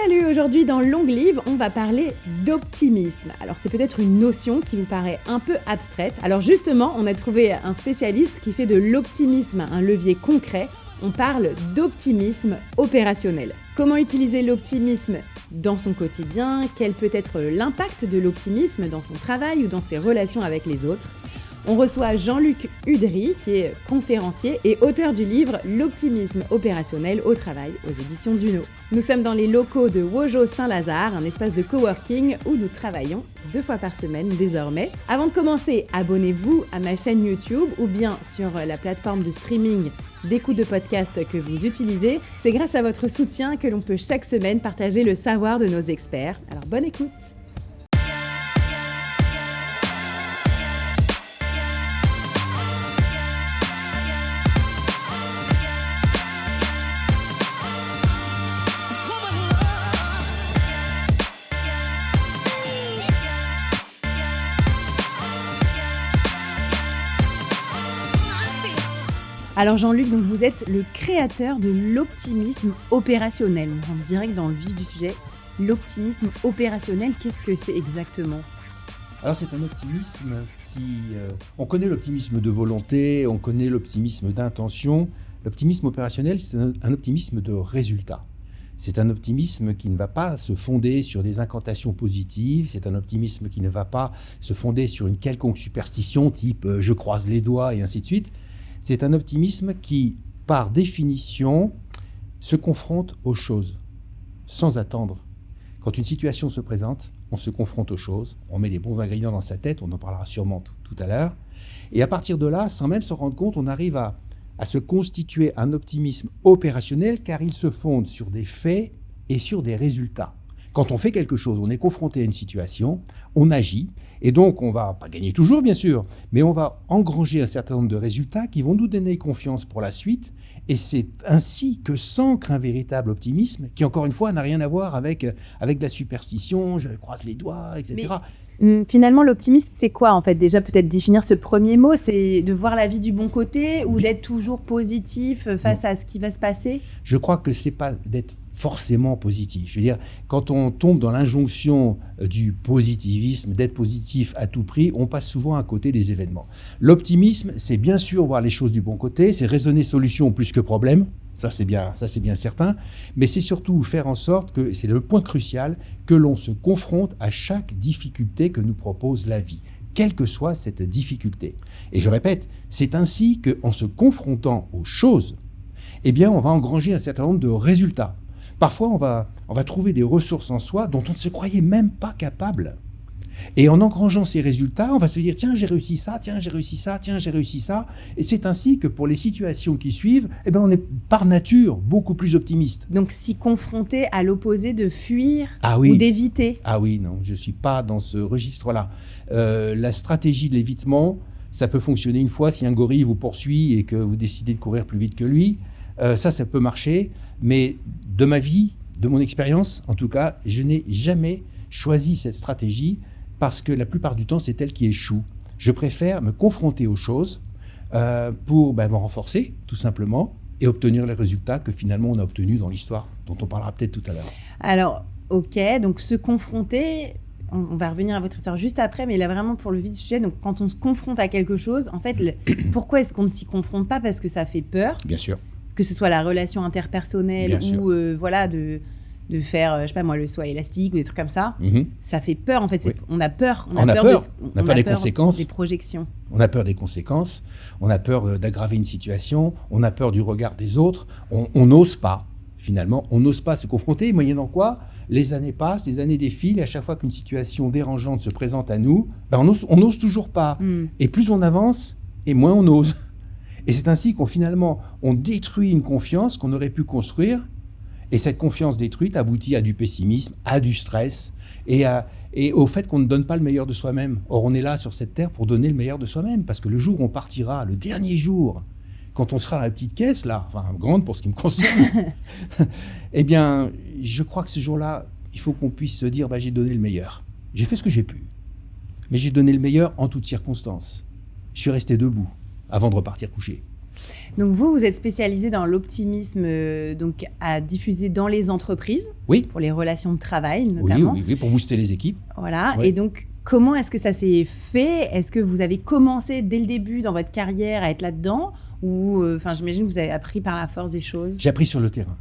Salut, aujourd'hui dans Long Live, on va parler d'optimisme. Alors c'est peut-être une notion qui vous paraît un peu abstraite. Alors justement, on a trouvé un spécialiste qui fait de l'optimisme un levier concret. On parle d'optimisme opérationnel. Comment utiliser l'optimisme dans son quotidien? Quel peut être l'impact de l'optimisme dans son travail ou dans ses relations avec les autres? On reçoit Jean-Luc Udry, qui est conférencier et auteur du livre L'optimisme opérationnel au travail aux éditions Duno. Nous sommes dans les locaux de Wojo Saint-Lazare, un espace de coworking où nous travaillons 2 fois par semaine désormais. Avant de commencer, abonnez-vous à ma chaîne YouTube ou bien sur la plateforme de streaming d'écoute de podcast que vous utilisez. C'est grâce à votre soutien que l'on peut chaque semaine partager le savoir de nos experts. Alors bonne écoute! Alors Jean-Luc, donc vous êtes le créateur de l'optimisme opérationnel. On rentre direct dans le vif du sujet. L'optimisme opérationnel, qu'est-ce que c'est exactement? Alors c'est un optimisme qui... on connaît l'optimisme de volonté, on connaît l'optimisme d'intention. L'optimisme opérationnel, c'est un optimisme de résultat. C'est un optimisme qui ne va pas se fonder sur des incantations positives, c'est un optimisme qui ne va pas se fonder sur une quelconque superstition type « je croise les doigts » et ainsi de suite. C'est un optimisme qui, par définition, se confronte aux choses, sans attendre. Quand une situation se présente, on se confronte aux choses, on met les bons ingrédients dans sa tête, on en parlera sûrement tout à l'heure, et à partir de là, sans même se rendre compte, on arrive à se constituer un optimisme opérationnel, car il se fonde sur des faits et sur des résultats. Quand on fait quelque chose, on est confronté à une situation, on agit, et donc on va pas gagner toujours bien sûr, mais on va engranger un certain nombre de résultats qui vont nous donner confiance pour la suite, et c'est ainsi que s'ancre un véritable optimisme, qui encore une fois n'a rien à voir avec la superstition, je croise les doigts, etc. Mais finalement, l'optimisme, c'est quoi en fait? Déjà peut-être définir ce premier mot, c'est de voir la vie du bon côté ou d'être toujours positif face à ce qui va se passer? Je crois que c'est pas d'être forcément positif. Je veux dire, quand on tombe dans l'injonction du positivisme, d'être positif à tout prix, on passe souvent à côté des événements. L'optimisme, c'est bien sûr voir les choses du bon côté, c'est raisonner solution plus que problème, ça c'est bien certain, mais c'est surtout faire en sorte que, c'est le point crucial, que l'on se confronte à chaque difficulté que nous propose la vie, quelle que soit cette difficulté. Et je répète, c'est ainsi qu'en se confrontant aux choses, eh bien, on va engranger un certain nombre de résultats. Parfois, on va trouver des ressources en soi dont on ne se croyait même pas capable. Et en engrangeant ces résultats, on va se dire « tiens, j'ai réussi ça, tiens, j'ai réussi ça, tiens, j'ai réussi ça ». Et c'est ainsi que pour les situations qui suivent, eh bien, on est par nature beaucoup plus optimiste. Donc, s'y confronter à l'opposé de fuir ou d'éviter. Ah oui, non, je ne suis pas dans ce registre-là. La stratégie de l'évitement, ça peut fonctionner une fois si un gorille vous poursuit et que vous décidez de courir plus vite que lui. Ça peut marcher, mais de ma vie, de mon expérience, en tout cas, je n'ai jamais choisi cette stratégie parce que la plupart du temps, c'est elle qui échoue. Je préfère me confronter aux choses pour me renforcer, tout simplement, et obtenir les résultats que finalement on a obtenus dans l'histoire, dont on parlera peut-être tout à l'heure. Alors, ok, donc se confronter... On va revenir à votre histoire juste après, mais là vraiment pour le vif du sujet, donc quand on se confronte à quelque chose, en fait, pourquoi est-ce qu'on ne s'y confronte pas? Parce que ça fait peur. Bien sûr. Que ce soit la relation interpersonnelle ou de faire, je sais pas moi, le saut élastique ou des trucs comme ça. Ça fait peur en fait. Oui. On a peur. On a peur des conséquences. Des projections. On a peur des conséquences. On a peur d'aggraver une situation. On a peur du regard des autres. On n'ose pas. Finalement, on n'ose pas se confronter, moyennant quoi, les années passent, les années défilent, et à chaque fois qu'une situation dérangeante se présente à nous, on n'ose toujours pas. Et plus on avance, et moins on ose. Et c'est ainsi on détruit une confiance qu'on aurait pu construire, et cette confiance détruite aboutit à du pessimisme, à du stress, et au fait qu'on ne donne pas le meilleur de soi-même. Or, on est là sur cette terre pour donner le meilleur de soi-même, parce que le jour où on partira, le dernier jour, quand on sera dans la petite caisse, là, enfin grande pour ce qui me concerne, eh bien, je crois que ce jour-là, il faut qu'on puisse se dire j'ai donné le meilleur. J'ai fait ce que j'ai pu, mais j'ai donné le meilleur en toutes circonstances. Je suis resté debout avant de repartir coucher. Donc vous êtes spécialisé dans l'optimisme donc à diffuser dans les entreprises, Oui. pour les relations de travail notamment. Oui, pour booster les équipes. Voilà. Oui. Et donc, comment est-ce que ça s'est fait ? Est-ce que vous avez commencé dès le début dans votre carrière à être là-dedans ? Ou, j'imagine que vous avez appris par la force des choses. J'ai appris sur le terrain.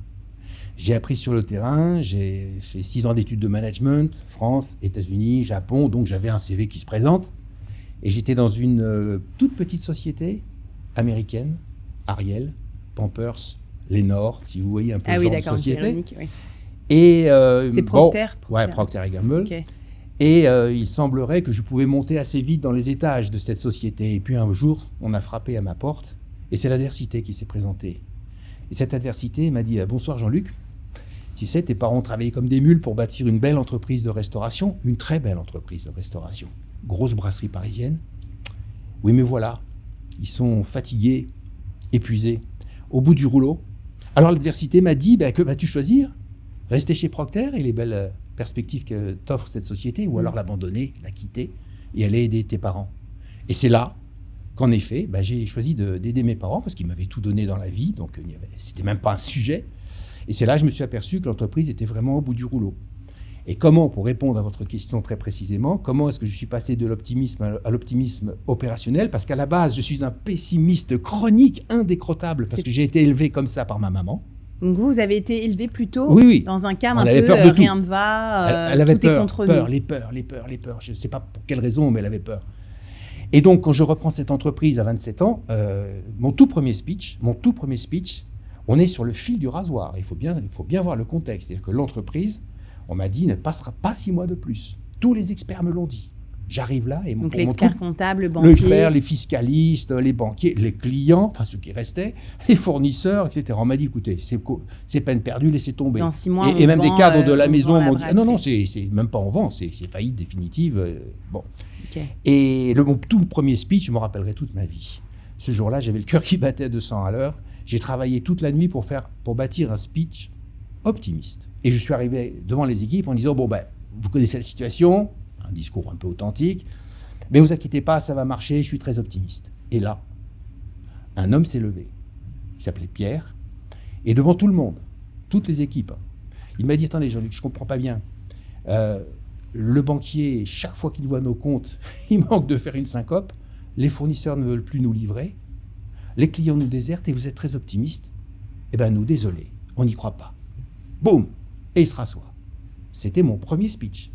J'ai fait 6 ans d'études de management, France, États-Unis, Japon, donc j'avais un CV qui se présente. Et j'étais dans une toute petite société américaine, Ariel, Pampers, Lenor, si vous voyez un peu le genre de société. C'est ironique, oui. Et C'est Procter. Ouais, Procter & Gamble. Okay. Et il semblerait que je pouvais monter assez vite dans les étages de cette société. Et puis un jour, on a frappé à ma porte, et c'est l'adversité qui s'est présentée. Et cette adversité m'a dit « Bonsoir Jean-Luc, tu sais, tes parents ont travaillé comme des mules pour bâtir une belle entreprise de restauration, une très belle entreprise de restauration, grosse brasserie parisienne. Oui, mais voilà, ils sont fatigués, épuisés, au bout du rouleau. Alors l'adversité m'a dit que vas-tu choisir ? Rester chez Procter et les belles perspectives que t'offre cette société, ou alors l'abandonner, la quitter et aller aider tes parents. Et c'est là qu'en effet, j'ai choisi d'aider mes parents parce qu'ils m'avaient tout donné dans la vie, donc c'était même pas un sujet. Et c'est là que je me suis aperçu que l'entreprise était vraiment au bout du rouleau. Et comment, pour répondre à votre question très précisément, comment est-ce que je suis passé de l'optimisme à l'optimisme opérationnel ? Parce qu'à la base, je suis un pessimiste chronique, indécrottable, parce que j'ai été élevé comme ça par ma maman. Donc vous avez été élevé plutôt oui. dans un cadre Elle un avait peu peur de rien tout. ne va, elle avait tout est contre nous. Les peurs. Je ne sais pas pour quelle raison, mais elle avait peur. Et donc, quand je reprends cette entreprise à 27 ans, mon tout premier speech, on est sur le fil du rasoir. Il faut bien voir le contexte. C'est-à-dire que l'entreprise, on m'a dit, ne passera pas 6 mois de plus. Tous les experts me l'ont dit. J'arrive là et donc l'expert comptable, le banquier. L'expert, les fiscalistes, les banquiers, les clients, enfin ceux qui restaient, les fournisseurs, etc. On m'a dit, écoutez, c'est peine perdue, laissez tomber. Dans 6 mois, et même des cadres de la maison m'ont dit, non, c'est même pas en vente, c'est faillite définitive. Bon. Okay. Et mon tout premier speech, je me rappellerai toute ma vie. Ce jour-là, j'avais le cœur qui battait à 200 à l'heure. J'ai travaillé toute la nuit pour bâtir un speech optimiste. Et je suis arrivé devant les équipes en disant, vous connaissez la situation, un discours un peu authentique, mais vous inquiétez pas, ça va marcher, je suis très optimiste. Et là, un homme s'est levé, il s'appelait Pierre, et devant tout le monde, toutes les équipes, il m'a dit, attendez Jean-Luc, je comprends pas bien. Le banquier, chaque fois qu'il voit nos comptes, il manque de faire une syncope, les fournisseurs ne veulent plus nous livrer, les clients nous désertent et vous êtes très optimiste. Eh bien nous, désolé, on n'y croit pas. Boum, et il se rassoit. C'était mon premier speech.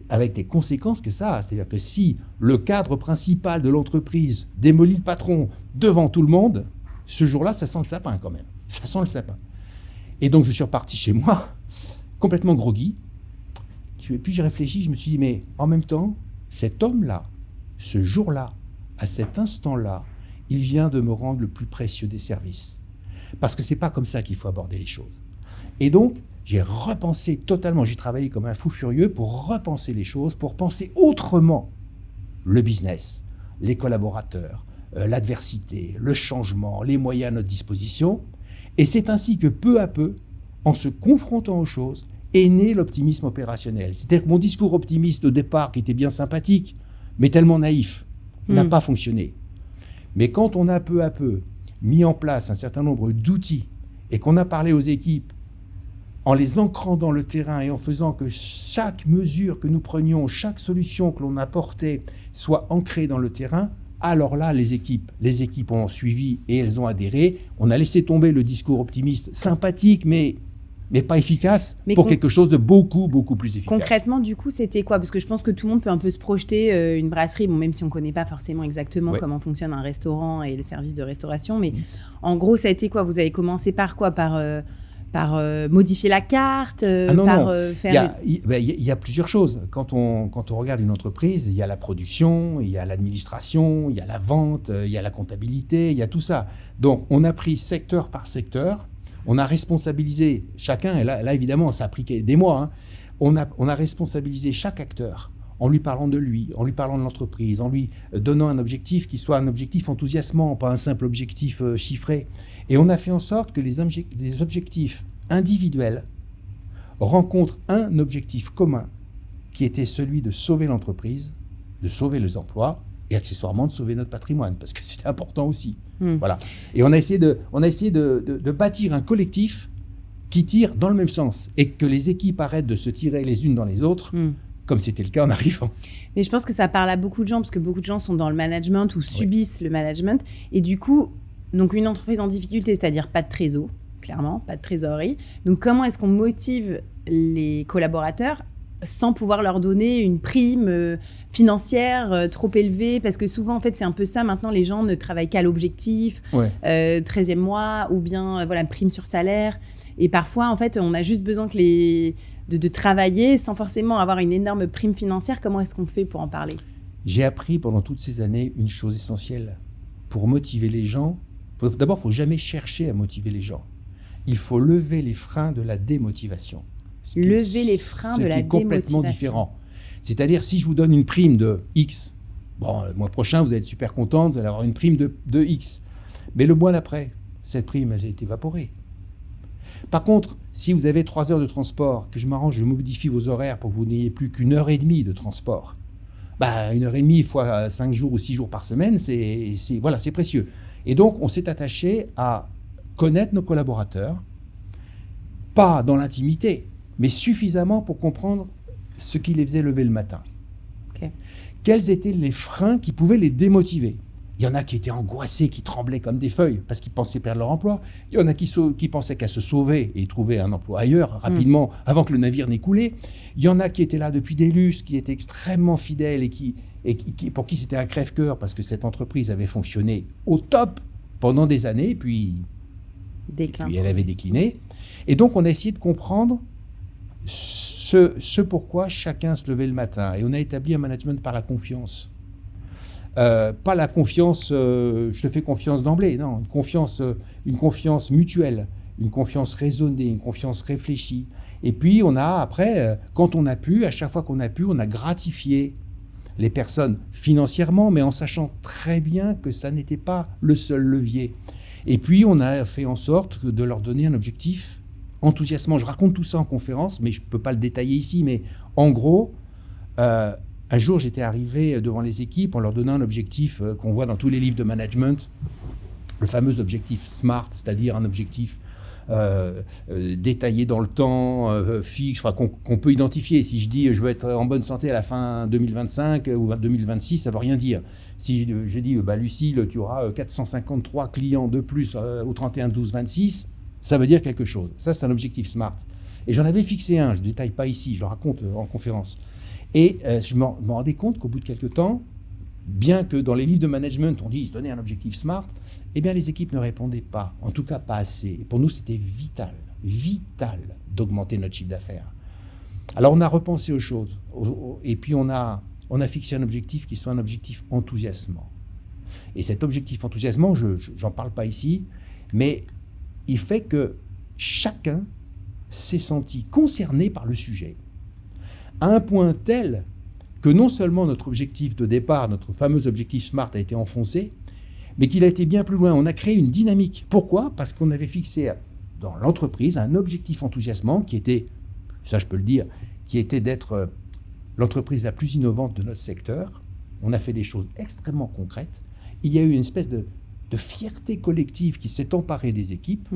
Avec des conséquences que ça a. C'est-à-dire que si le cadre principal de l'entreprise démolit le patron devant tout le monde, ce jour-là, ça sent le sapin quand même. Ça sent le sapin. Et donc, je suis reparti chez moi, complètement groggy. Puis j'ai réfléchi, je me suis dit, mais en même temps, cet homme-là, ce jour-là, à cet instant-là, il vient de me rendre le plus précieux des services. Parce que c'est pas comme ça qu'il faut aborder les choses. Et donc, j'ai repensé totalement, j'ai travaillé comme un fou furieux pour repenser les choses, pour penser autrement le business, les collaborateurs, l'adversité, le changement, les moyens à notre disposition. Et c'est ainsi que peu à peu, en se confrontant aux choses, est né l'optimisme opérationnel. C'est-à-dire que mon discours optimiste au départ, qui était bien sympathique, mais tellement naïf, n'a pas fonctionné. Mais quand on a peu à peu mis en place un certain nombre d'outils et qu'on a parlé aux équipes en les ancrant dans le terrain et en faisant que chaque mesure que nous prenions, chaque solution que l'on apportait soit ancrée dans le terrain, alors là, les équipes ont suivi et elles ont adhéré. On a laissé tomber le discours optimiste sympathique, mais pas efficace, pour quelque chose de beaucoup, beaucoup plus efficace. Concrètement, du coup, c'était quoi ? Parce que je pense que tout le monde peut un peu se projeter une brasserie, même si on ne connaît pas forcément exactement comment fonctionne un restaurant et les services de restauration. Mais en gros, ça a été quoi ? Vous avez commencé par quoi ? Par modifier la carte faire... Il y a plusieurs choses. Quand on regarde une entreprise, il y a la production, il y a l'administration, il y a la vente, il y a la comptabilité, il y a tout ça. Donc, on a pris secteur par secteur. On a responsabilisé chacun, et là évidemment, ça a pris des mois. Hein. On a responsabilisé chaque acteur en lui parlant de lui, en lui parlant de l'entreprise, en lui donnant un objectif qui soit un objectif enthousiasmant, pas un simple objectif chiffré. Et on a fait en sorte que les objectifs individuels rencontrent un objectif commun qui était celui de sauver l'entreprise, de sauver les emplois et accessoirement de sauver notre patrimoine, parce que c'est important aussi. Voilà. Et on a essayé de bâtir un collectif qui tire dans le même sens et que les équipes arrêtent de se tirer les unes dans les autres, comme c'était le cas en arrivant. Mais je pense que ça parle à beaucoup de gens, parce que beaucoup de gens sont dans le management ou subissent le management. Et du coup, donc une entreprise en difficulté, c'est-à-dire pas de trésor, clairement, pas de trésorerie. Donc comment est-ce qu'on motive les collaborateurs sans pouvoir leur donner une prime financière trop élevée? Parce que souvent, en fait, c'est un peu ça. Maintenant, les gens ne travaillent qu'à l'objectif, 13e mois, ou bien prime sur salaire. Et parfois, en fait, on a juste besoin de travailler sans forcément avoir une énorme prime financière. Comment est-ce qu'on fait pour en parler? J'ai appris pendant toutes ces années une chose essentielle. Pour motiver les gens, d'abord, il ne faut jamais chercher à motiver les gens. Il faut lever les freins de la démotivation. Lever les freins de la démotivation. Ce qui est complètement différent. C'est-à-dire, si je vous donne une prime de X, le mois prochain, vous allez être super content, vous allez avoir une prime de X. Mais le mois d'après, cette prime, elle est évaporée. Par contre, si vous avez 3 heures de transport, que je m'arrange, je modifie vos horaires pour que vous n'ayez plus qu'1 heure et demie de transport, 1 heure et demie fois 5 jours ou 6 jours par semaine, c'est précieux. Et donc, on s'est attaché à connaître nos collaborateurs, pas dans l'intimité, mais suffisamment pour comprendre ce qui les faisait lever le matin. Okay. Quels étaient les freins qui pouvaient les démotiver? Il y en a qui étaient angoissés, qui tremblaient comme des feuilles parce qu'ils pensaient perdre leur emploi. Il y en a qui pensaient qu'à se sauver et trouver un emploi ailleurs rapidement avant que le navire n'ait coulé. Il y en a qui étaient là depuis des lustres, qui étaient extrêmement fidèles et pour qui c'était un crève-cœur parce que cette entreprise avait fonctionné au top pendant des années et puis elle avait décliné. Et donc on a essayé de comprendre ce pourquoi chacun se levait le matin. Et on a établi un management par la confiance. Pas la confiance, je te fais confiance d'emblée, non, une confiance mutuelle, une confiance raisonnée, une confiance réfléchie. Et puis on a après, quand on a pu, à chaque fois qu'on a pu, on a gratifié les personnes financièrement, mais en sachant très bien que ça n'était pas le seul levier. Et puis on a fait en sorte de leur donner un objectif enthousiasmant. Je raconte tout ça en conférence, mais je ne peux pas le détailler ici, mais en gros... un jour, j'étais arrivé devant les équipes en leur donnant un objectif qu'on voit dans tous les livres de management, le fameux objectif SMART, c'est-à-dire un objectif détaillé dans le temps, fixe, qu'on peut identifier. Si je dis je veux être en bonne santé à la fin 2025 ou 2026, ça ne veut rien dire. Si je dis Lucille, tu auras 453 clients de plus au 31/12/26, ça veut dire quelque chose. Ça, c'est un objectif SMART. Et j'en avais fixé un, je ne détaille pas ici, je le raconte en conférence. Et je me rendais compte qu'au bout de quelques temps, bien que dans les livres de management, on dise donner un objectif SMART, eh bien les équipes ne répondaient pas, en tout cas pas assez. Et pour nous, c'était vital d'augmenter notre chiffre d'affaires. Alors on a repensé aux choses, et puis on a fixé un objectif qui soit un objectif enthousiasmant. Et cet objectif enthousiasmant, j'en parle pas ici, mais il fait que chacun s'est senti concerné par le sujet, à un point tel que non seulement notre objectif de départ, notre fameux objectif SMART a été enfoncé, mais qu'il a été bien plus loin. On a créé une dynamique. Pourquoi ? Parce qu'on avait fixé dans l'entreprise un objectif enthousiasmant qui était, ça je peux le dire, qui était d'être l'entreprise la plus innovante de notre secteur. On a fait des choses extrêmement concrètes. Il y a eu une espèce de fierté collective qui s'est emparée des équipes.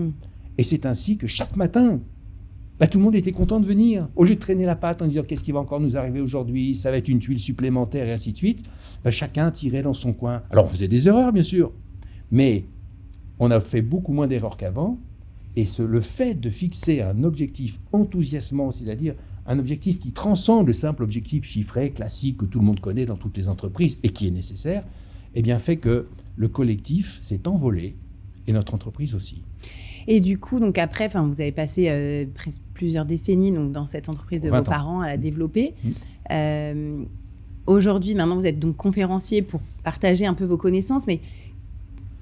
Et c'est ainsi que chaque matin, tout le monde était content de venir. Au lieu de traîner la patte en disant qu'est-ce qui va encore nous arriver aujourd'hui, ça va être une tuile supplémentaire et ainsi de suite, chacun tirait dans son coin. Alors on faisait des erreurs bien sûr, mais on a fait beaucoup moins d'erreurs qu'avant. Et le fait de fixer un objectif enthousiasmant, c'est-à-dire un objectif qui transcende le simple objectif chiffré, classique, que tout le monde connaît dans toutes les entreprises et qui est nécessaire, eh bien fait que le collectif s'est envolé et notre entreprise aussi. Et du coup, donc après, vous avez passé plusieurs décennies donc, dans cette entreprise de vos parents à la développer. Aujourd'hui, maintenant, vous êtes donc conférencier pour partager un peu vos connaissances, mais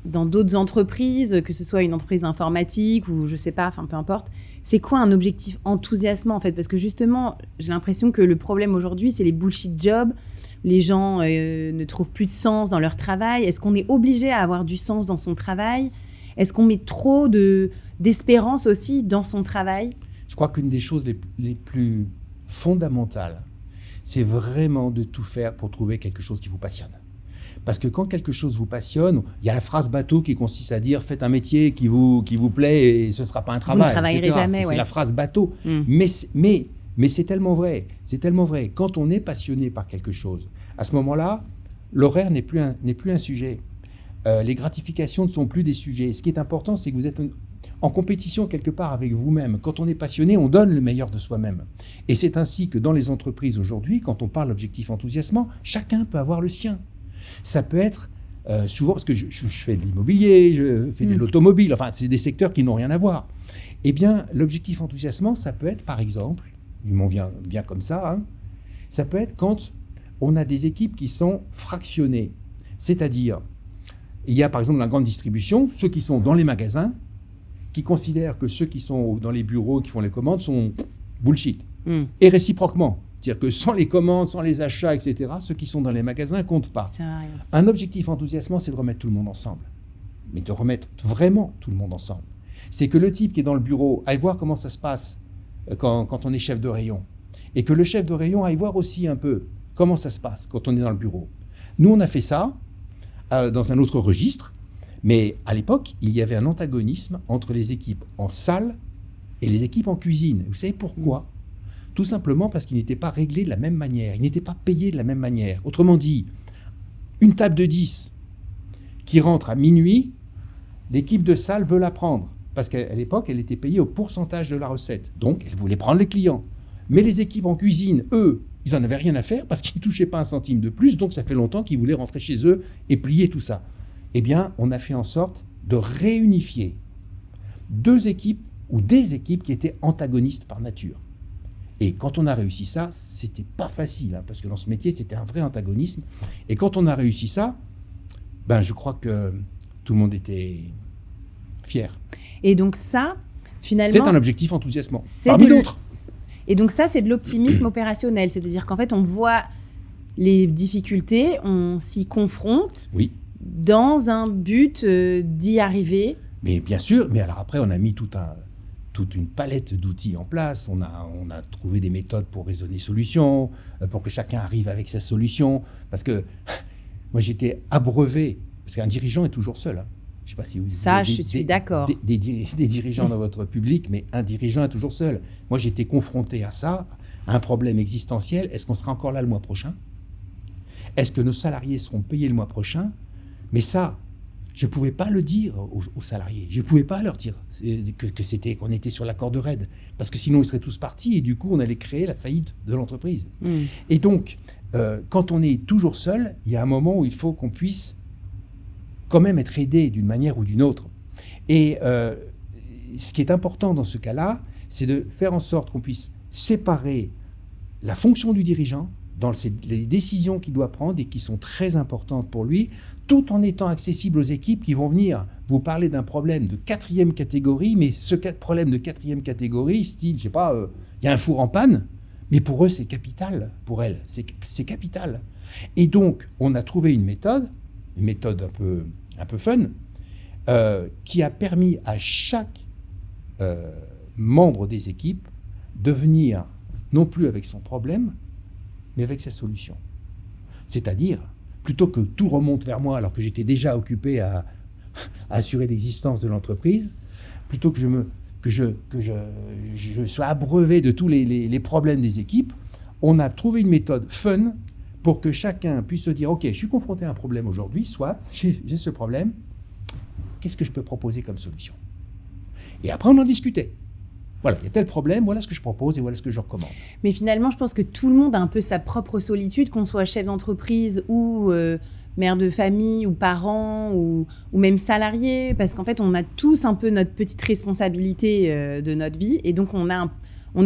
dans d'autres entreprises, que ce soit une entreprise d'informatique ou je ne sais pas, peu importe, c'est quoi un objectif enthousiasmant en fait ? Parce que justement, j'ai l'impression que le problème aujourd'hui, c'est les bullshit jobs. Les gens ne trouvent plus de sens dans leur travail. Est-ce qu'on est obligé à avoir du sens dans son travail ? Est-ce qu'on met trop d'espérance aussi dans son travail ? Je crois qu'une des choses les plus fondamentales, c'est vraiment de tout faire pour trouver quelque chose qui vous passionne. Parce que quand quelque chose vous passionne, il y a la phrase bateau qui consiste à dire « faites un métier qui vous plaît et ce ne sera pas un travail ». Vous ne travaillerez jamais, C'est la phrase bateau. Mais c'est tellement vrai. C'est tellement vrai. Quand on est passionné par quelque chose, à ce moment-là, l'horaire n'est plus un sujet. Les gratifications ne sont plus des sujets. Ce qui est important, c'est que vous êtes en compétition quelque part avec vous-même. Quand on est passionné, on donne le meilleur de soi-même. Et c'est ainsi que dans les entreprises aujourd'hui, quand on parle d'objectifs enthousiasmants, chacun peut avoir le sien. Ça peut être souvent, parce que je fais de l'immobilier, je fais de l'automobile, enfin, c'est des secteurs qui n'ont rien à voir. Eh bien, l'objectif enthousiasmant, ça peut être, par exemple, il m'en vient comme ça, hein, ça peut être quand on a des équipes qui sont fractionnées. C'est-à-dire, il y a par exemple dans la grande distribution, ceux qui sont dans les magasins, qui considèrent que ceux qui sont dans les bureaux, qui font les commandes, sont bullshit. Et réciproquement. C'est-à-dire que sans les commandes, sans les achats, etc., ceux qui sont dans les magasins ne comptent pas. Un objectif enthousiasmant, c'est de remettre tout le monde ensemble. Mais de remettre vraiment tout le monde ensemble. C'est que le type qui est dans le bureau aille voir comment ça se passe quand on est chef de rayon. Et que le chef de rayon aille voir aussi un peu comment ça se passe quand on est dans le bureau. Nous, on a fait ça dans un autre registre. Mais à l'époque, il y avait un antagonisme entre les équipes en salle et les équipes en cuisine. Vous savez pourquoi ? Tout simplement parce qu'ils n'étaient pas réglés de la même manière. Ils n'étaient pas payés de la même manière. Autrement dit, une table de 10 qui rentre à minuit, l'équipe de salle veut la prendre. Parce qu'à l'époque, elle était payée au pourcentage de la recette. Donc, elle voulait prendre les clients. Mais les équipes en cuisine, eux, ils n'en avaient rien à faire parce qu'ils ne touchaient pas un centime de plus. Donc, ça fait longtemps qu'ils voulaient rentrer chez eux et plier tout ça. Eh bien, on a fait en sorte de réunifier deux équipes ou des équipes qui étaient antagonistes par nature. Et quand on a réussi ça, c'était pas facile, hein, parce que dans ce métier, c'était un vrai antagonisme. Et quand on a réussi ça, ben, je crois que tout le monde était fier. Et donc ça, finalement... C'est un objectif enthousiasmant, parmi d'autres. Et donc ça, c'est de l'optimisme opérationnel. C'est-à-dire qu'en fait, on voit les difficultés, on s'y confronte. Oui. Dans un but d'y arriver. Mais bien sûr, mais alors après, on a mis toute une palette d'outils en place. On a trouvé des méthodes pour raisonner solutions, pour que chacun arrive avec sa solution. Parce que moi, j'étais abreuvé, parce qu'un dirigeant est toujours seul. Hein. Je ne sais pas si vous... Ça, je suis d'accord. Des dirigeants dans votre public, mais un dirigeant est toujours seul. Moi, j'étais confronté à ça, à un problème existentiel. Est-ce qu'on sera encore là le mois prochain ? Est-ce que nos salariés seront payés le mois prochain ? Mais ça, je ne pouvais pas le dire aux salariés. Je ne pouvais pas leur dire qu'on était sur la corde raide. Parce que sinon, ils seraient tous partis et du coup, on allait créer la faillite de l'entreprise. Et donc, quand on est toujours seul, il y a un moment où il faut qu'on puisse quand même être aidé d'une manière ou d'une autre. Et ce qui est important dans ce cas-là, c'est de faire en sorte qu'on puisse séparer la fonction du dirigeant dans les décisions qu'il doit prendre et qui sont très importantes pour lui, tout en étant accessible aux équipes qui vont venir vous parler d'un problème de 4e catégorie, mais ce problème de 4e catégorie, style, je sais pas, il y a un four en panne, mais pour eux, c'est capital, pour elles, c'est capital. Et donc, on a trouvé une méthode un peu fun, qui a permis à chaque membre des équipes de venir, non plus avec son problème, mais avec sa solution. C'est-à-dire, plutôt que tout remonte vers moi alors que j'étais déjà occupé à assurer l'existence de l'entreprise, plutôt que je sois abreuvé de tous les problèmes des équipes, on a trouvé une méthode fun pour que chacun puisse se dire « Ok, je suis confronté à un problème aujourd'hui, soit j'ai ce problème, qu'est-ce que je peux proposer comme solution ?» Et après, on en discutait. Voilà, il y a tel problème, voilà ce que je propose et voilà ce que je recommande. Mais finalement, je pense que tout le monde a un peu sa propre solitude, qu'on soit chef d'entreprise ou mère de famille ou parent ou même salarié, parce qu'en fait, on a tous un peu notre petite responsabilité de notre vie et donc on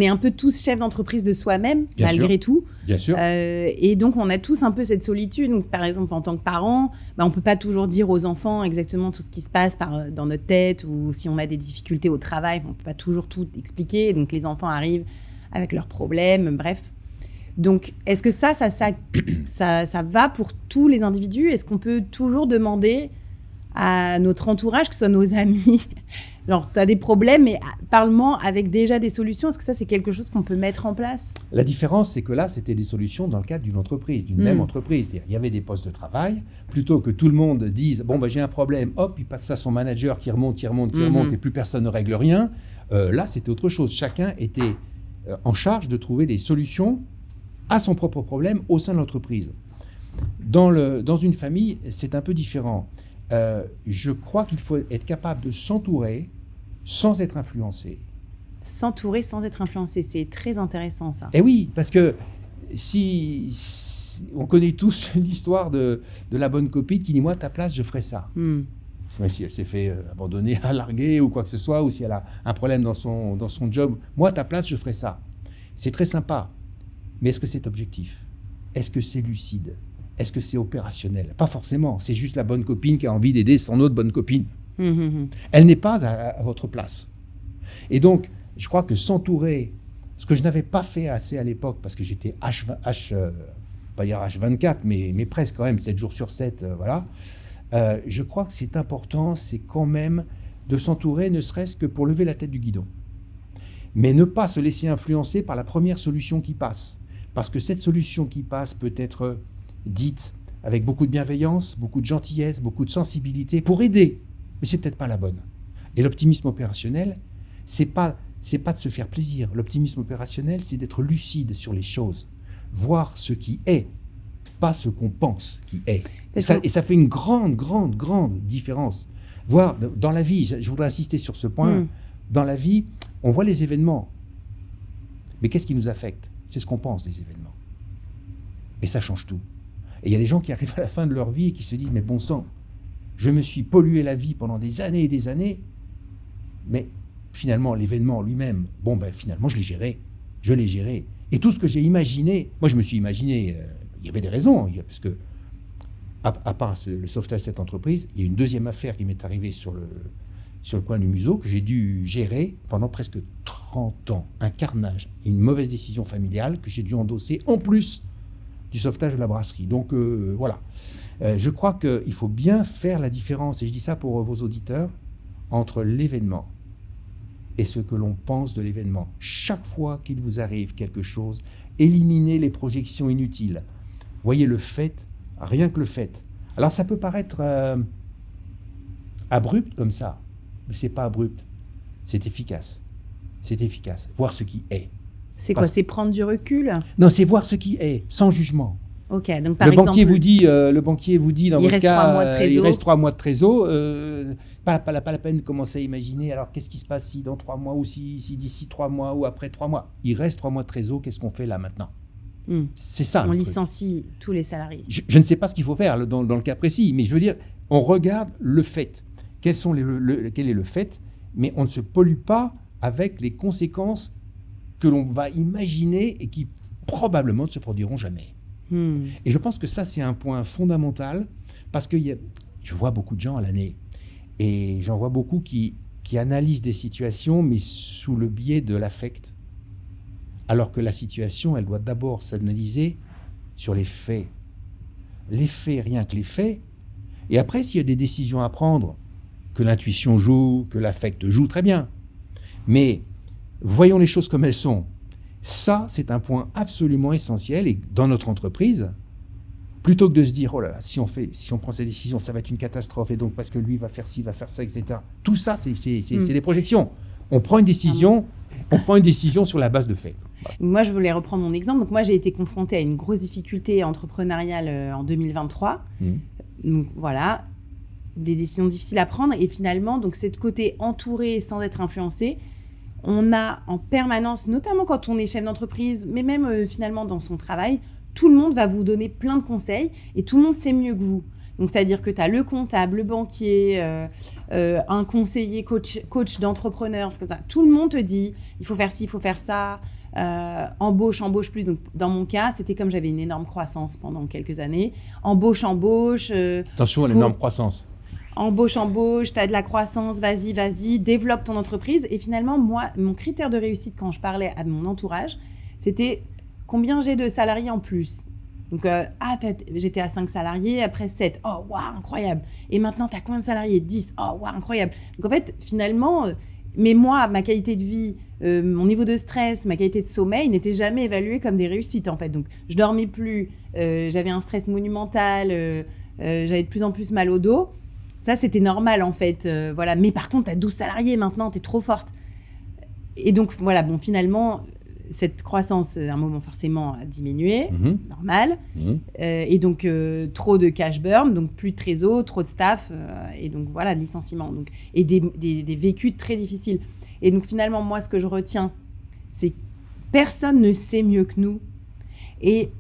est un peu tous chefs d'entreprise de soi-même, malgré tout. Bien sûr. Et donc, on a tous un peu cette solitude. Donc, par exemple, en tant que parent, on ne peut pas toujours dire aux enfants exactement tout ce qui se passe dans notre tête ou si on a des difficultés au travail, on ne peut pas toujours tout expliquer. Donc, les enfants arrivent avec leurs problèmes, bref. Donc, est-ce que ça va pour tous les individus ? Est-ce qu'on peut toujours demander à notre entourage, que ce soit nos amis. Genre, tu as des problèmes, mais parle-moi avec déjà des solutions. Est-ce que ça, c'est quelque chose qu'on peut mettre en place? La différence, c'est que là, c'était des solutions dans le cadre d'une entreprise, d'une même entreprise. C'est-à-dire, il y avait des postes de travail, plutôt que tout le monde dise « bon, j'ai un problème », hop, il passe ça à son manager qui remonte, et plus personne ne règle rien. Là, c'était autre chose. Chacun était en charge de trouver des solutions à son propre problème au sein de l'entreprise. Dans une famille, c'est un peu différent. Je crois qu'il faut être capable de s'entourer sans être influencé. S'entourer sans être influencé, c'est très intéressant ça. Et oui, parce que si on connaît tous l'histoire de la bonne copine qui dit « moi, à ta place, je ferais ça ». Si elle s'est fait abandonner, larguer ou quoi que ce soit, ou si elle a un problème dans son job, « moi, à ta place, je ferais ça ». C'est très sympa, mais est-ce que c'est objectif? Est-ce que c'est lucide? Est-ce que c'est opérationnel? Pas forcément, c'est juste la bonne copine qui a envie d'aider son autre bonne copine. Elle n'est pas à votre place. Et donc, je crois que s'entourer, ce que je n'avais pas fait assez à l'époque, parce que j'étais pas dire H24, mais presque quand même, 7 jours sur 7, voilà. Je crois que c'est important, c'est quand même de s'entourer, ne serait-ce que pour lever la tête du guidon. Mais ne pas se laisser influencer par la première solution qui passe. Parce que cette solution qui passe peut être dite avec beaucoup de bienveillance, beaucoup de gentillesse, beaucoup de sensibilité pour aider, mais c'est peut-être pas la bonne. Et l'optimisme opérationnel, c'est pas de se faire plaisir. L'optimisme opérationnel, c'est d'être lucide sur les choses, voir ce qui est, pas ce qu'on pense qui est. Et ça fait une grande différence. Voir dans la vie, je voudrais insister sur ce point, dans la vie, on voit les événements, mais qu'est-ce qui nous affecte? C'est ce qu'on pense des événements. Et ça change tout. Et il y a des gens qui arrivent à la fin de leur vie et qui se disent « mais bon sang, je me suis pollué la vie pendant des années et des années, mais finalement, l'événement lui-même, finalement, je l'ai géré. Et tout ce que j'ai imaginé, moi, je me suis imaginé, il y avait des raisons, parce que, à part le sauvetage de cette entreprise, il y a une deuxième affaire qui m'est arrivée sur le coin du museau, que j'ai dû gérer pendant presque 30 ans. Un carnage, une mauvaise décision familiale que j'ai dû endosser, en plus du sauvetage de la brasserie. Donc, voilà. Je crois qu'il faut bien faire la différence, et je dis ça pour vos auditeurs, entre l'événement et ce que l'on pense de l'événement. Chaque fois qu'il vous arrive quelque chose, éliminez les projections inutiles. Voyez le fait, rien que le fait. Alors ça peut paraître abrupt comme ça, mais c'est pas abrupt, c'est efficace. C'est efficace. Voir ce qui est. C'est quoi? C'est prendre du recul? Non, c'est voir ce qui est, sans jugement. Ok, donc par exemple... Le banquier vous dit, dans votre cas, il reste 3 mois de trésor. Pas la peine de commencer à imaginer, alors qu'est-ce qui se passe si dans 3 mois, ou si d'ici 3 mois, ou après 3 mois. Il reste 3 mois de trésor, qu'est-ce qu'on fait là maintenant? C'est ça. On licencie tous les salariés. Je ne sais pas ce qu'il faut faire dans le cas précis, mais je veux dire, on regarde le fait. Quel est le fait? Mais on ne se pollue pas avec les conséquences que l'on va imaginer et qui probablement ne se produiront jamais. Et je pense que ça, c'est un point fondamental, parce que je vois beaucoup de gens à l'année, et j'en vois beaucoup qui analysent des situations, mais sous le biais de l'affect, alors que la situation, elle doit d'abord s'analyser sur les faits. Les faits, rien que les faits. Et après, s'il y a des décisions à prendre, que l'intuition joue, que l'affect joue, très bien. Mais voyons les choses comme elles sont. Ça, c'est un point absolument essentiel. Et dans notre entreprise, plutôt que de se dire, oh là là, si on prend ces décisions, ça va être une catastrophe, et donc parce que lui va faire ci, va faire ça, etc. Tout ça, c'est des projections. On prend une décision sur la base de faits. Voilà. Moi, je voulais reprendre mon exemple. Donc moi, j'ai été confrontée à une grosse difficulté entrepreneuriale en 2023. Donc voilà, des décisions difficiles à prendre. Et finalement, donc c'est de côté entouré sans être influencé. On a en permanence, notamment quand on est chef d'entreprise, mais même finalement dans son travail, tout le monde va vous donner plein de conseils et tout le monde sait mieux que vous. Donc, c'est-à-dire que tu as le comptable, le banquier, un conseiller, coach d'entrepreneur, comme ça. Tout le monde te dit, il faut faire ci, il faut faire ça, embauche plus. Donc, dans mon cas, c'était comme j'avais une énorme croissance pendant quelques années. Embauche. Attention à l'énorme croissance. Embauche, tu as de la croissance, vas-y, développe ton entreprise. Et finalement, moi, mon critère de réussite quand je parlais à mon entourage, c'était combien j'ai de salariés en plus. Donc, j'étais à 5 salariés, après 7. Oh, waouh, incroyable. Et maintenant, tu as combien de salariés? 10. Oh, waouh, incroyable. Donc, en fait, finalement, mais moi, ma qualité de vie, mon niveau de stress, ma qualité de sommeil n'étaient jamais évalués comme des réussites, en fait. Donc, je dormais plus, j'avais un stress monumental, j'avais de plus en plus mal au dos. Ça, c'était normal, en fait. Voilà. Mais par contre, tu as 12 salariés maintenant, tu es trop forte. Et donc, voilà, bon, finalement, cette croissance, à un moment, forcément, a diminué, normal. Et donc, trop de cash burn, donc plus de trésor, trop de staff, et donc, voilà, de licenciements. Donc, et des vécus très difficiles. Et donc, finalement, moi, ce que je retiens, c'est que personne ne sait mieux que nous. Et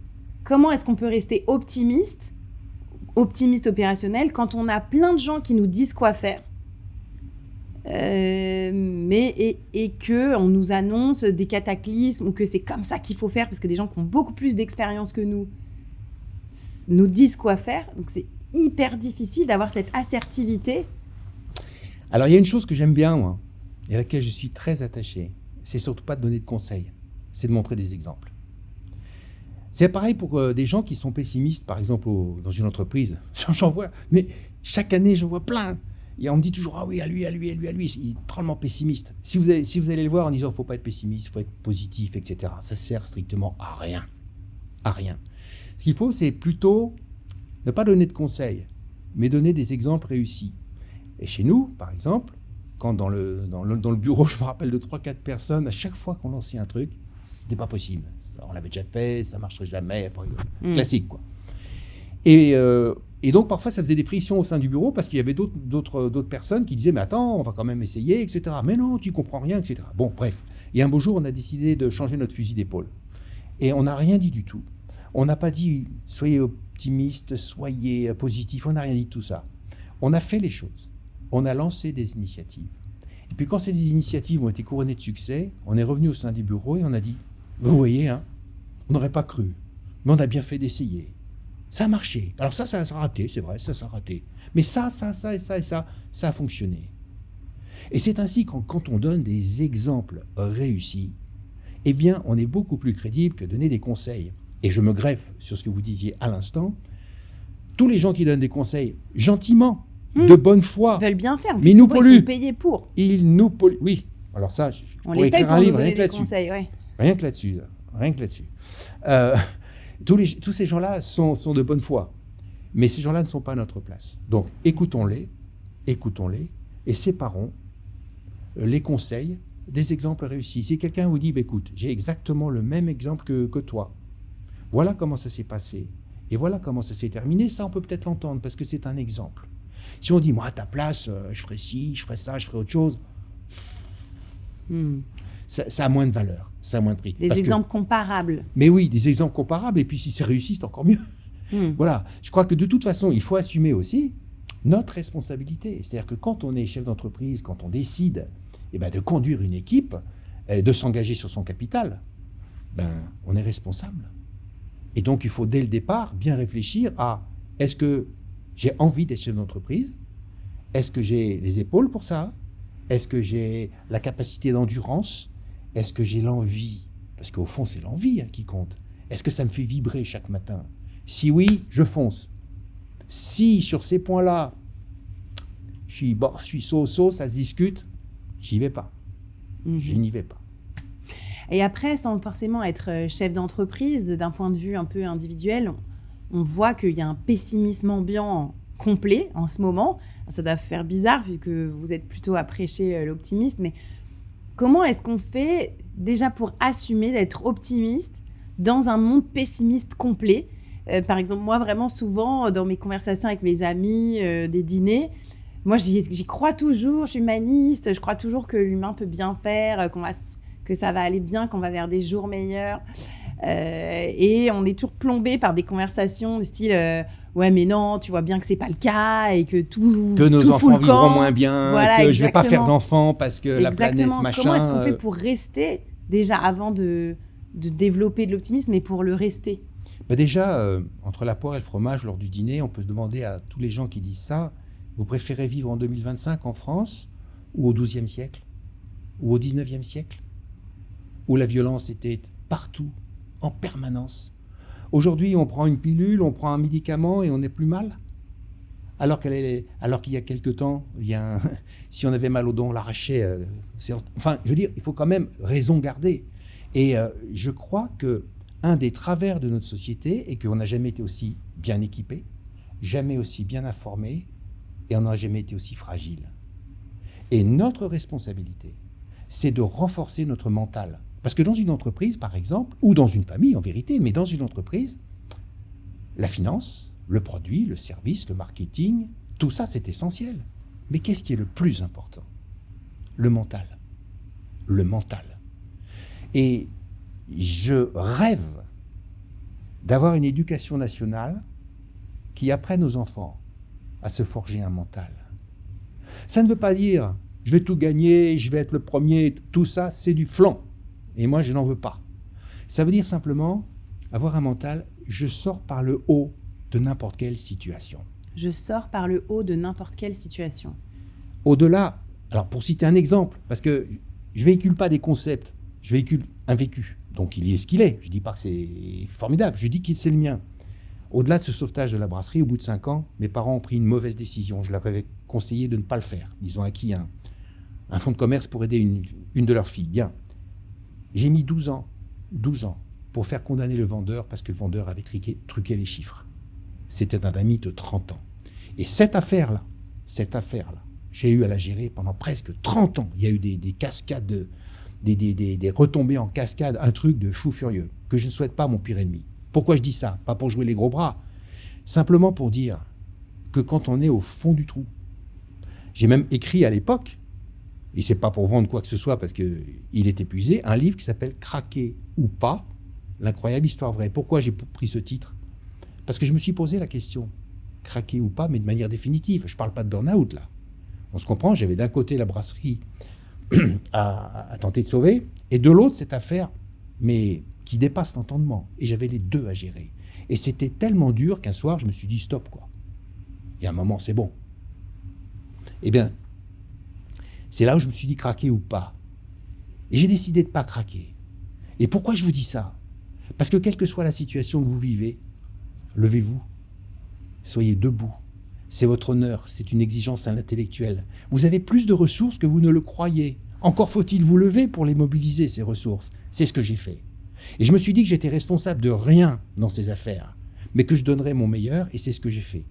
comment est-ce qu'on peut rester optimiste opérationnel, quand on a plein de gens qui nous disent quoi faire, et qu'on nous annonce des cataclysmes ou que c'est comme ça qu'il faut faire, parce que des gens qui ont beaucoup plus d'expérience que nous disent quoi faire. Donc c'est hyper difficile d'avoir cette assertivité. Alors il y a une chose que j'aime bien, moi, et à laquelle je suis très attaché, c'est surtout pas de donner de conseils, c'est de montrer des exemples. C'est pareil pour des gens qui sont pessimistes, par exemple, dans une entreprise. J'en vois, mais chaque année, j'en vois plein. Et on me dit toujours, ah oui, à lui, il est drôlement pessimiste. Si vous allez le voir en disant, il ne faut pas être pessimiste, il faut être positif, etc., ça sert strictement à rien. À rien. Ce qu'il faut, c'est plutôt ne pas donner de conseils, mais donner des exemples réussis. Et chez nous, par exemple, quand dans le bureau, je me rappelle de 3-4 personnes, à chaque fois qu'on lançait un truc, c'était pas possible. Ça, on l'avait déjà fait, ça marcherait jamais. Enfin, classique, quoi. Et donc, parfois, ça faisait des frictions au sein du bureau parce qu'il y avait d'autres personnes qui disaient « Mais attends, on va quand même essayer, etc. » « Mais non, tu comprends rien, etc. » Bon, bref. Et un beau jour, on a décidé de changer notre fusil d'épaule. Et on n'a rien dit du tout. On n'a pas dit « Soyez optimiste, soyez positif. » On n'a rien dit de tout ça. On a fait les choses. On a lancé des initiatives. Et puis quand ces initiatives ont été couronnées de succès, on est revenu au sein des bureaux et on a dit « Vous voyez, hein, on n'aurait pas cru, mais on a bien fait d'essayer. Ça a marché. Alors ça a raté, c'est vrai, ça a raté. Mais ça a fonctionné. » Et c'est ainsi que quand on donne des exemples réussis, eh bien, on est beaucoup plus crédible que donner des conseils. Et je me greffe sur ce que vous disiez à l'instant. Tous les gens qui donnent des conseils gentiment, de bonne foi, ils veulent bien faire, mais ils nous polluent. Ils sont payés pour. Ils nous polluent. Oui. Alors ça, je pourrais écrire un livre rien que là-dessus. Conseils, ouais. Rien que là-dessus. Tous ces gens-là sont de bonne foi. Mais ces gens-là ne sont pas à notre place. Donc, écoutons-les, et séparons les conseils des exemples réussis. Si quelqu'un vous dit, écoute, j'ai exactement le même exemple que toi. Voilà comment ça s'est passé. Et voilà comment ça s'est terminé. Ça, on peut peut-être l'entendre, parce que c'est un exemple. Si on dit, moi, à ta place, je ferais ci, je ferais ça, je ferais autre chose, ça a moins de valeur, ça a moins de prix. Des exemples comparables. Mais oui, des exemples comparables, et puis si c'est réussi, c'est encore mieux. Voilà, je crois que de toute façon, il faut assumer aussi notre responsabilité. C'est-à-dire que quand on est chef d'entreprise, quand on décide de conduire une équipe, de s'engager sur son capital, on est responsable. Et donc, il faut dès le départ bien réfléchir à est-ce que j'ai envie d'être chef d'entreprise? Est-ce que j'ai les épaules pour ça? Est-ce que j'ai la capacité d'endurance? Est-ce que j'ai l'envie? Parce qu'au fond, c'est l'envie qui compte. Est-ce que ça me fait vibrer chaque matin? Si oui, je fonce. Si sur ces points-là, je suis so-so, ça se discute, j'y vais pas. Je n'y vais pas. Et après, sans forcément être chef d'entreprise, d'un point de vue un peu individuel, on voit qu'il y a un pessimisme ambiant complet en ce moment. Ça doit faire bizarre vu que vous êtes plutôt à prêcher l'optimisme. Mais comment est-ce qu'on fait déjà pour assumer d'être optimiste dans un monde pessimiste complet? Par exemple, moi, vraiment souvent, dans mes conversations avec mes amis, des dîners, moi, j'y crois toujours, je suis humaniste, je crois toujours que l'humain peut bien faire, que ça va aller bien, qu'on va vers des jours meilleurs. Et on est toujours plombé par des conversations du style ouais mais non, tu vois bien que c'est pas le cas et que nos enfants vivront moins bien, voilà, que je vais pas faire d'enfants parce que la planète machin. Comment est-ce qu'on fait pour rester déjà avant de développer de l'optimisme, mais pour le rester? Déjà, entre la poire et le fromage lors du dîner, on peut se demander à tous les gens qui disent ça, vous préférez vivre en 2025 en France ou au XIIe siècle ou au XIXe siècle, où la violence était partout, en permanence, Aujourd'hui, on prend une pilule, on prend un médicament et on n'est plus mal. Alors qu'il y a quelque temps, si on avait mal au dos, on l'arrachait. Enfin, je veux dire, il faut quand même raison garder. Et je crois qu'un des travers de notre société est qu'on n'a jamais été aussi bien équipé, jamais aussi bien informé, et on n'a jamais été aussi fragile. Et notre responsabilité, c'est de renforcer notre mental. Parce que dans une entreprise, par exemple, ou dans une famille en vérité, mais dans une entreprise, la finance, le produit, le service, le marketing, tout ça c'est essentiel. Mais qu'est-ce qui est le plus important ? Le mental. Le mental. Et je rêve d'avoir une éducation nationale qui apprenne aux enfants à se forger un mental. Ça ne veut pas dire je vais tout gagner, je vais être le premier, tout ça c'est du flan. Et moi je n'en veux pas. Ça veut dire simplement avoir un mental, je sors par le haut de n'importe quelle situation. Je sors par le haut de n'importe quelle situation. Au-delà, alors pour citer un exemple, parce que je véhicule pas des concepts, je véhicule un vécu. Donc il est ce qu'il est. Je dis pas que c'est formidable, je dis que c'est le mien. Au-delà de ce sauvetage de la brasserie, au bout de 5 ans, mes parents ont pris une mauvaise décision. Je leur avais conseillé de ne pas le faire. Ils ont acquis un fonds de commerce pour aider une de leurs filles. Bien. J'ai mis 12 ans pour faire condamner le vendeur parce que le vendeur avait truqué les chiffres. C'était un ami de 30 ans. Et cette affaire-là, j'ai eu à la gérer pendant presque 30 ans. Il y a eu des cascades, des retombées en cascade, un truc de fou furieux que je ne souhaite pas à mon pire ennemi. Pourquoi je dis ça ? Pas pour jouer les gros bras, simplement pour dire que quand on est au fond du trou, j'ai même écrit à l'époque, et c'est pas pour vendre quoi que ce soit parce qu'il est épuisé, un livre qui s'appelle « Craquer ou pas, l'incroyable histoire vraie ». Pourquoi j'ai pris ce titre ? Parce que je me suis posé la question, craquer ou pas, mais de manière définitive. Je parle pas de burn-out là. On se comprend, j'avais d'un côté la brasserie à tenter de sauver, et de l'autre cette affaire, mais qui dépasse l'entendement. Et j'avais les deux à gérer. Et c'était tellement dur qu'un soir, je me suis dit stop, quoi. Il y a un moment, c'est bon. Eh bien, c'est là où je me suis dit craquer ou pas. Et j'ai décidé de ne pas craquer. Et pourquoi je vous dis ça ? Parce que quelle que soit la situation que vous vivez, levez-vous, soyez debout. C'est votre honneur, c'est une exigence intellectuelle. Vous avez plus de ressources que vous ne le croyez. Encore faut-il vous lever pour les mobiliser, ces ressources. C'est ce que j'ai fait. Et je me suis dit que j'étais responsable de rien dans ces affaires, mais que je donnerais mon meilleur, et c'est ce que j'ai fait.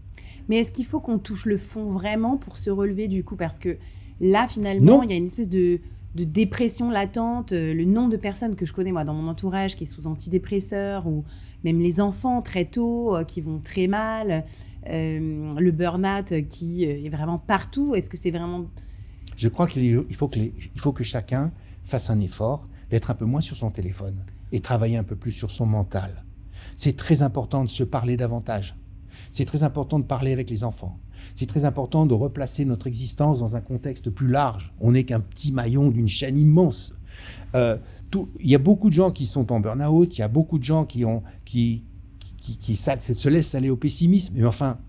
Mais est-ce qu'il faut qu'on touche le fond vraiment pour se relever du coup ? Parce que là, finalement, il y a une espèce de dépression latente. Le nombre de personnes que je connais, moi, dans mon entourage, qui est sous antidépresseurs, ou même les enfants très tôt, qui vont très mal, le burn-out qui est vraiment partout. Est-ce que c'est vraiment... Je crois qu'il faut que chacun fasse un effort d'être un peu moins sur son téléphone et travailler un peu plus sur son mental. C'est très important de se parler davantage. C'est très important de parler avec les enfants. C'est très important de replacer notre existence dans un contexte plus large. On n'est qu'un petit maillon d'une chaîne immense. Il y a beaucoup de gens qui sont en burn-out, il y a beaucoup de gens qui se laissent aller au pessimisme. Mais enfin,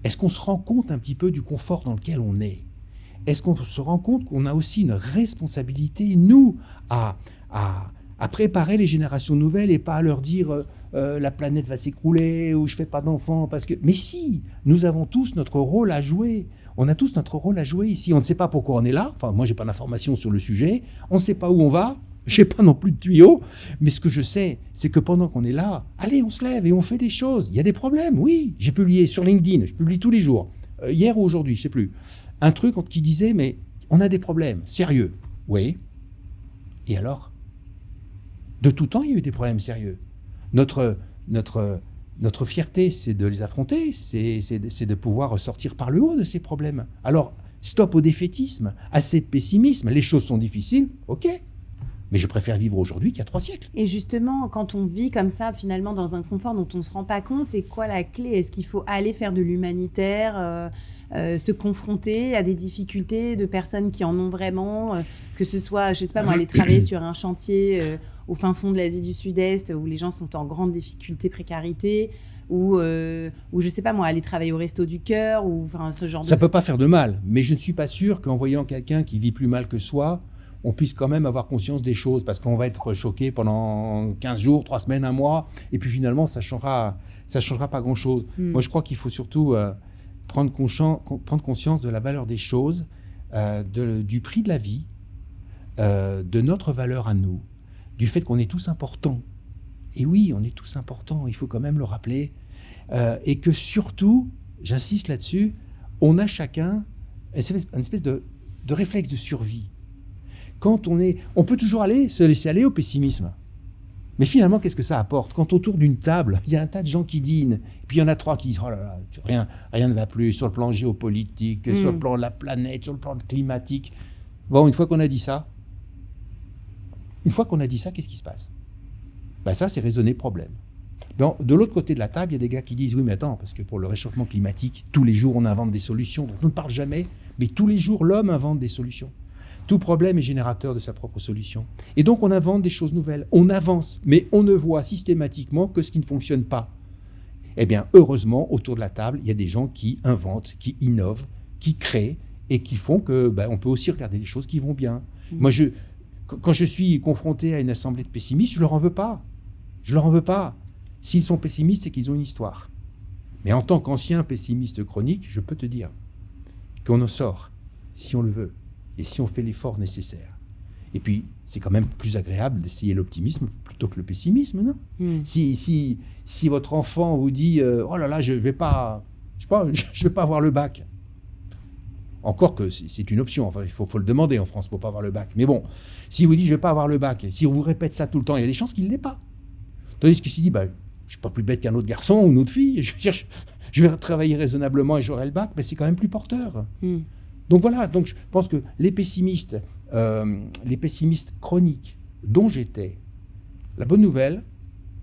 est-ce qu'on se rend compte un petit peu du confort dans lequel on est ? Est-ce qu'on se rend compte qu'on a aussi une responsabilité, nous, à préparer les générations nouvelles et pas à leur dire la planète va s'écrouler ou je fais pas d'enfants parce que... Mais si, nous avons tous notre rôle à jouer. On a tous notre rôle à jouer ici. On ne sait pas pourquoi on est là. Enfin, moi, j'ai pas d'informations sur le sujet. On ne sait pas où on va. J'ai pas non plus de tuyaux. Mais ce que je sais, c'est que pendant qu'on est là, allez, on se lève et on fait des choses. Il y a des problèmes, oui. J'ai publié sur LinkedIn, je publie tous les jours. Hier ou aujourd'hui, je sais plus. Un truc qui disait, mais on a des problèmes. Sérieux. Oui. Et alors ? De tout temps, il y a eu des problèmes sérieux. Notre fierté, c'est de les affronter, c'est de pouvoir sortir par le haut de ces problèmes. Alors, stop au défaitisme, assez de pessimisme, les choses sont difficiles, ok. Mais je préfère vivre aujourd'hui qu'il y a 3 siècles. Et justement, quand on vit comme ça, finalement, dans un confort dont on ne se rend pas compte, c'est quoi la clé ? Est-ce qu'il faut aller faire de l'humanitaire, se confronter à des difficultés de personnes qui en ont vraiment, que ce soit, je ne sais pas moi, aller travailler sur un chantier au fin fond de l'Asie du Sud-Est, où les gens sont en grande difficulté, précarité, ou je ne sais pas moi, aller travailler au Resto du Cœur, ou enfin, ce genre Ça ne peut pas faire de mal, mais je ne suis pas sûr qu'en voyant quelqu'un qui vit plus mal que soi, on puisse quand même avoir conscience des choses, parce qu'on va être choqué pendant 15 jours, 3 semaines, un mois, et puis finalement, ça changera pas grand-chose. Moi, je crois qu'il faut surtout prendre conscience de la valeur des choses, du prix de la vie, de notre valeur à nous, du fait qu'on est tous importants. Et oui, on est tous importants, il faut quand même le rappeler. Et que surtout, j'insiste là-dessus, on a chacun une espèce de réflexe de survie. Quand on peut toujours se laisser aller au pessimisme. Mais finalement, qu'est-ce que ça apporte? Quand autour d'une table, il y a un tas de gens qui dînent, et puis il y en a 3 qui disent « Oh là là, rien ne va plus sur le plan géopolitique, sur le plan de la planète, sur le plan climatique. » Bon, une fois qu'on a dit ça, qu'est-ce qui se passe? Ça, c'est raisonner problème. Bon, de l'autre côté de la table, il y a des gars qui disent « Oui, mais attends, parce que pour le réchauffement climatique, tous les jours, on invente des solutions dont on ne parle jamais, mais tous les jours, l'homme invente des solutions. Tout problème est générateur de sa propre solution. Et donc, on invente des choses nouvelles. On avance, mais on ne voit systématiquement que ce qui ne fonctionne pas. Eh bien, heureusement, autour de la table, il y a des gens qui inventent, qui innovent, qui créent, et qui font que on peut aussi regarder les choses qui vont bien. Moi, quand je suis confronté à une assemblée de pessimistes, je ne leur en veux pas. Je leur en veux pas. S'ils sont pessimistes, c'est qu'ils ont une histoire. Mais en tant qu'ancien pessimiste chronique, je peux te dire qu'on en sort, si on le veut, et si on fait l'effort nécessaire. Et puis, c'est quand même plus agréable d'essayer l'optimisme plutôt que le pessimisme, non? Si votre enfant vous dit « Oh là là, je vais pas avoir le bac », encore que c'est une option, enfin, il faut le demander en France pour ne pas avoir le bac. Mais bon, si vous dites « Je ne vais pas avoir le bac », et si on vous répète ça tout le temps, il y a des chances qu'il ne l'ait pas. Tandis que s'il dit « Je ne suis pas plus bête qu'un autre garçon ou une autre fille, je vais travailler raisonnablement et j'aurai le bac », c'est quand même plus porteur. Donc voilà, je pense que les pessimistes chroniques dont j'étais, la bonne nouvelle,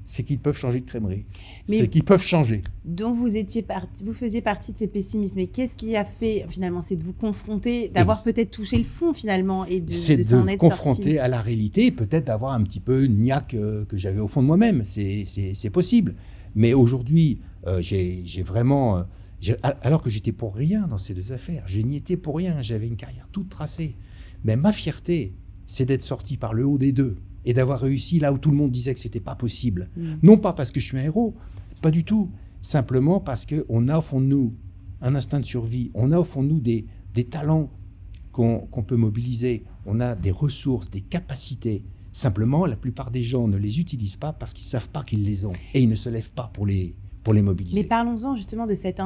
c'est qu'ils peuvent changer de crèmerie. C'est qu'ils peuvent changer. Donc vous faisiez partie de ces pessimistes, mais qu'est-ce qui a fait finalement? C'est de vous confronter, d'avoir peut-être touché le fond finalement et de s'en être sorti. C'est de confronter à la réalité et peut-être d'avoir un petit peu une niaque que j'avais au fond de moi-même. C'est possible. Mais aujourd'hui, j'ai vraiment... alors que j'étais pour rien dans ces 2 affaires, je n'y étais pour rien, j'avais une carrière toute tracée. Mais ma fierté, c'est d'être sorti par le haut des 2 et d'avoir réussi là où tout le monde disait que c'était pas possible. Non pas parce que je suis un héros, pas du tout. Simplement parce qu'on a au fond de nous un instinct de survie, on a au fond de nous des talents qu'on peut mobiliser, on a des ressources, des capacités. Simplement, la plupart des gens ne les utilisent pas parce qu'ils ne savent pas qu'ils les ont et ils ne se lèvent pas pour les mobiliser. Mais parlons-en justement de cet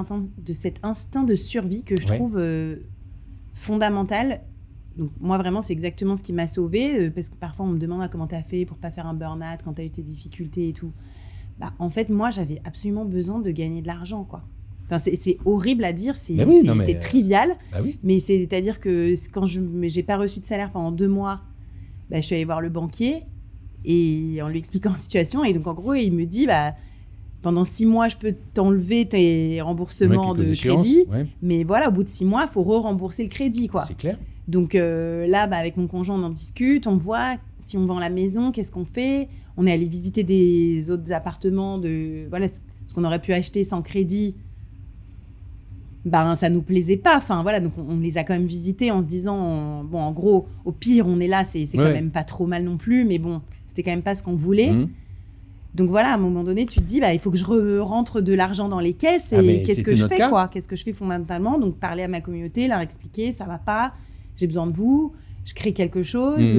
instinct de survie que je trouve fondamental. Donc moi vraiment c'est exactement ce qui m'a sauvée parce que parfois on me demande comment tu as fait pour pas faire un burn-out quand tu as eu tes difficultés et tout. En fait moi j'avais absolument besoin de gagner de l'argent quoi. Enfin, c'est horrible à dire, c'est trivial, mais c'est-à-dire que quand j'ai pas reçu de salaire pendant 2 mois, je suis allée voir le banquier et en lui expliquant la situation et donc en gros il me dit pendant 6 mois, je peux t'enlever tes remboursements de crédit, mais voilà, au bout de 6 mois, il faut re-rembourser le crédit, quoi. C'est clair. Donc là, avec mon conjoint, on en discute, on voit si on vend la maison, qu'est-ce qu'on fait. On est allé visiter des autres appartements, ce qu'on aurait pu acheter sans crédit. Ça nous plaisait pas. Enfin voilà, donc on les a quand même visités en se disant, en gros, au pire, on est là, c'est quand même pas trop mal non plus, mais bon, c'était quand même pas ce qu'on voulait. Donc voilà, à un moment donné, tu te dis, il faut que je rentre de l'argent dans les caisses et qu'est-ce que je fais, quoi? Qu'est-ce que je fais fondamentalement? Donc parler à ma communauté, leur expliquer, ça va pas, j'ai besoin de vous, je crée quelque chose.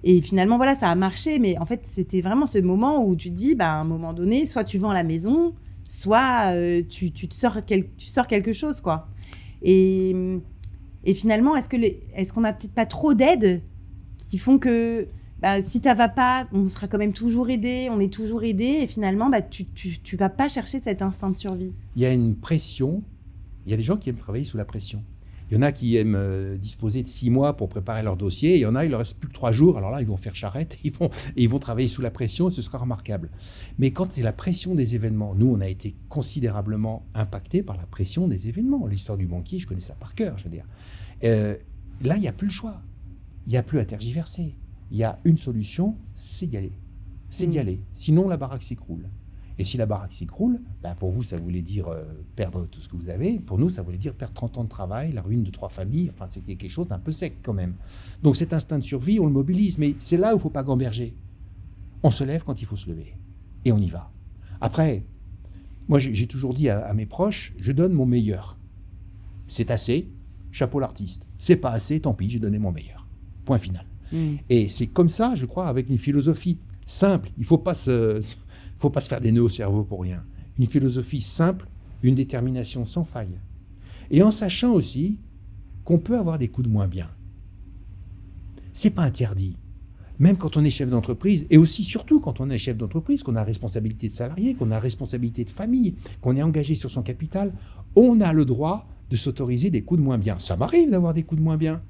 Et finalement, voilà, ça a marché. Mais en fait, c'était vraiment ce moment où tu te dis, à un moment donné, soit tu vends la maison, soit tu sors quelque chose, quoi. Et finalement, est-ce qu'on n'a peut-être pas trop d'aides qui font que... si ça va pas, on sera quand même toujours aidé, on est toujours aidé, et finalement, tu vas pas chercher cet instinct de survie. Il y a une pression, il y a des gens qui aiment travailler sous la pression. Il y en a qui aiment disposer de 6 mois pour préparer leur dossier, il y en a, il leur reste plus que 3 jours, alors là, ils vont faire charrette, ils vont travailler sous la pression, et ce sera remarquable. Mais quand c'est la pression des événements, nous, on a été considérablement impactés par la pression des événements. L'histoire du banquier, je connais ça par cœur, je veux dire. Là, il n'y a plus le choix, il n'y a plus à tergiverser. Il y a une solution, c'est d'y aller. C'est d'y aller. Sinon, la baraque s'écroule. Et si la baraque s'écroule, pour vous, ça voulait dire perdre tout ce que vous avez. Pour nous, ça voulait dire perdre 30 ans de travail, la ruine de 3 familles. Enfin, c'était quelque chose d'un peu sec quand même. Donc cet instinct de survie, on le mobilise. Mais c'est là où il ne faut pas gamberger. On se lève quand il faut se lever. Et on y va. Après, moi, j'ai toujours dit à mes proches, je donne mon meilleur. C'est assez, chapeau l'artiste. C'est pas assez, tant pis, j'ai donné mon meilleur. Point final. Et c'est comme ça, je crois, avec une philosophie simple. Il ne faut pas se faire des nœuds au cerveau pour rien. Une philosophie simple, une détermination sans faille. Et en sachant aussi qu'on peut avoir des coups de moins bien. C'est pas interdit. Même quand on est chef d'entreprise, et aussi surtout quand on est chef d'entreprise, qu'on a responsabilité de salarié, qu'on a responsabilité de famille, qu'on est engagé sur son capital, on a le droit de s'autoriser des coups de moins bien. Ça m'arrive d'avoir des coups de moins bien.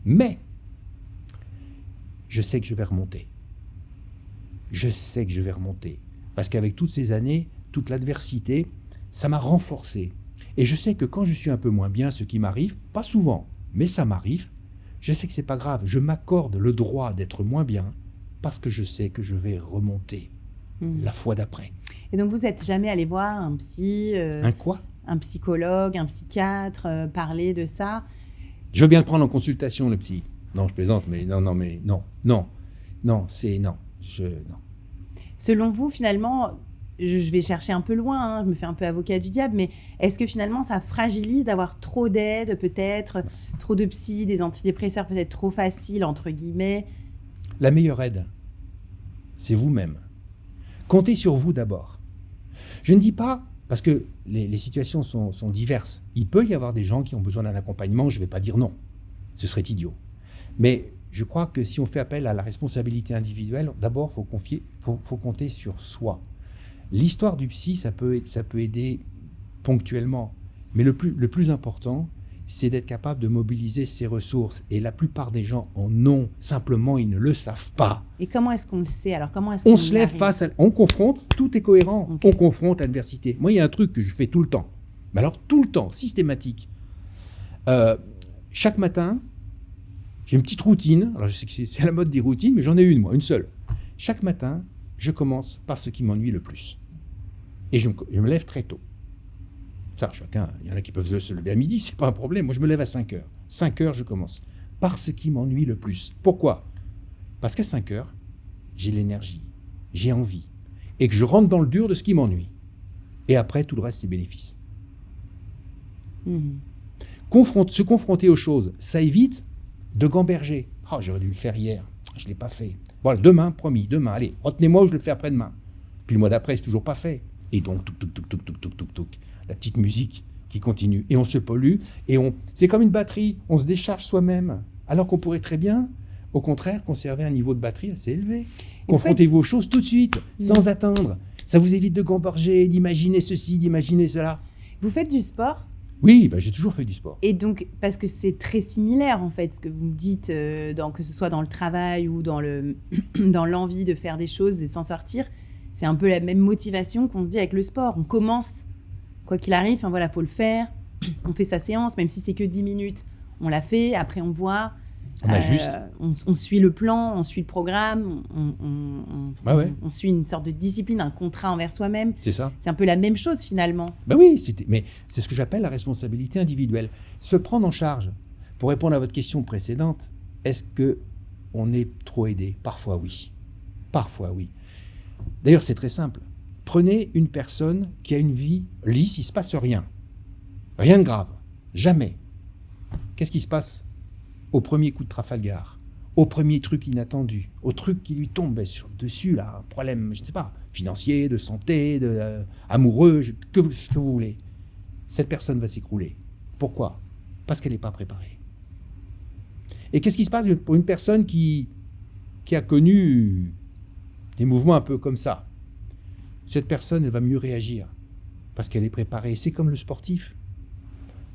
Mais je sais que je vais remonter. Je sais que je vais remonter. Parce qu'avec toutes ces années, toute l'adversité, ça m'a renforcé. Et je sais que quand je suis un peu moins bien, ce qui m'arrive, pas souvent, mais ça m'arrive, je sais que c'est pas grave. Je m'accorde le droit d'être moins bien parce que je sais que je vais remonter la fois d'après. Et donc, vous n'êtes jamais allé voir un psy un quoi? Un psychologue, un psychiatre, parler de ça? Je veux bien le prendre en consultation, le psy. Non, je plaisante, mais non. Selon vous, finalement, je vais chercher un peu loin, je me fais un peu avocat du diable, mais est-ce que finalement ça fragilise d'avoir trop d'aide, peut-être, trop de psy, des antidépresseurs peut-être trop faciles, entre guillemets? La meilleure aide, c'est vous-même. Comptez sur vous d'abord. Je ne dis pas, parce que les situations sont diverses, il peut y avoir des gens qui ont besoin d'un accompagnement, je ne vais pas dire non, ce serait idiot. Mais je crois que si on fait appel à la responsabilité individuelle, d'abord, il faut compter sur soi. L'histoire du psy, ça peut aider ponctuellement. Mais le plus important, c'est d'être capable de mobiliser ses ressources. Et la plupart des gens en ont. Simplement, ils ne le savent pas. Et comment est-ce qu'on le sait? Alors, on se lève face à... On confronte, tout est cohérent. Okay. On confronte l'adversité. Moi, il y a un truc que je fais tout le temps. Mais alors, tout le temps, systématique. Chaque matin, j'ai une petite routine. Alors, je sais que c'est à la mode des routines, mais j'en ai une, moi, une seule. Chaque matin, je commence par ce qui m'ennuie le plus. Et je me lève très tôt. Ça, chacun, il y en a qui peuvent se lever à midi, c'est pas un problème. Moi, je me lève à 5 heures. 5 heures, je commence. Par ce qui m'ennuie le plus. Pourquoi? Parce qu'à 5 heures, j'ai l'énergie, j'ai envie. Et que je rentre dans le dur de ce qui m'ennuie. Et après, tout le reste, c'est bénéfice. Se confronter aux choses, ça évite de gamberger. Oh, j'aurais dû le faire hier. Je ne l'ai pas fait. Bon, demain, promis, demain, allez, retenez-moi ou je le fais après-demain. Puis le mois d'après, c'est toujours pas fait. Et donc, touc, la petite musique qui continue. Et on se pollue. C'est comme une batterie, on se décharge soi-même. Alors qu'on pourrait très bien, au contraire, conserver un niveau de batterie assez élevé. Confrontez-vous aux choses tout de suite, sans attendre. Ça vous évite de gamberger, d'imaginer ceci, d'imaginer cela. Vous faites du sport ? Oui, j'ai toujours fait du sport. Et donc, parce que c'est très similaire, en fait, ce que vous me dites, que ce soit dans le travail ou dans l'envie de faire des choses, de s'en sortir, c'est un peu la même motivation qu'on se dit avec le sport. On commence, quoi qu'il arrive, faut le faire. On fait sa séance, même si c'est que 10 minutes. On l'a fait, après on voit. On suit le plan, on suit le programme, on suit une sorte de discipline, un contrat envers soi-même. C'est ça. C'est un peu la même chose finalement. Oui, mais c'est ce que j'appelle la responsabilité individuelle. Se prendre en charge. Pour répondre à votre question précédente, est-ce qu'on est trop aidé? Parfois oui. Parfois oui. D'ailleurs, c'est très simple. Prenez une personne qui a une vie lisse, il ne se passe rien. Rien de grave. Jamais. Qu'est-ce qui se passe au premier coup de Trafalgar, au premier truc inattendu, au truc qui lui tombe dessus, là, un problème, je ne sais pas, financier, de santé, amoureux, ce que vous voulez. Cette personne va s'écrouler. Pourquoi? Parce qu'elle n'est pas préparée. Et qu'est-ce qui se passe pour une personne qui a connu des mouvements un peu comme ça? Cette personne, elle va mieux réagir parce qu'elle est préparée. C'est comme le sportif.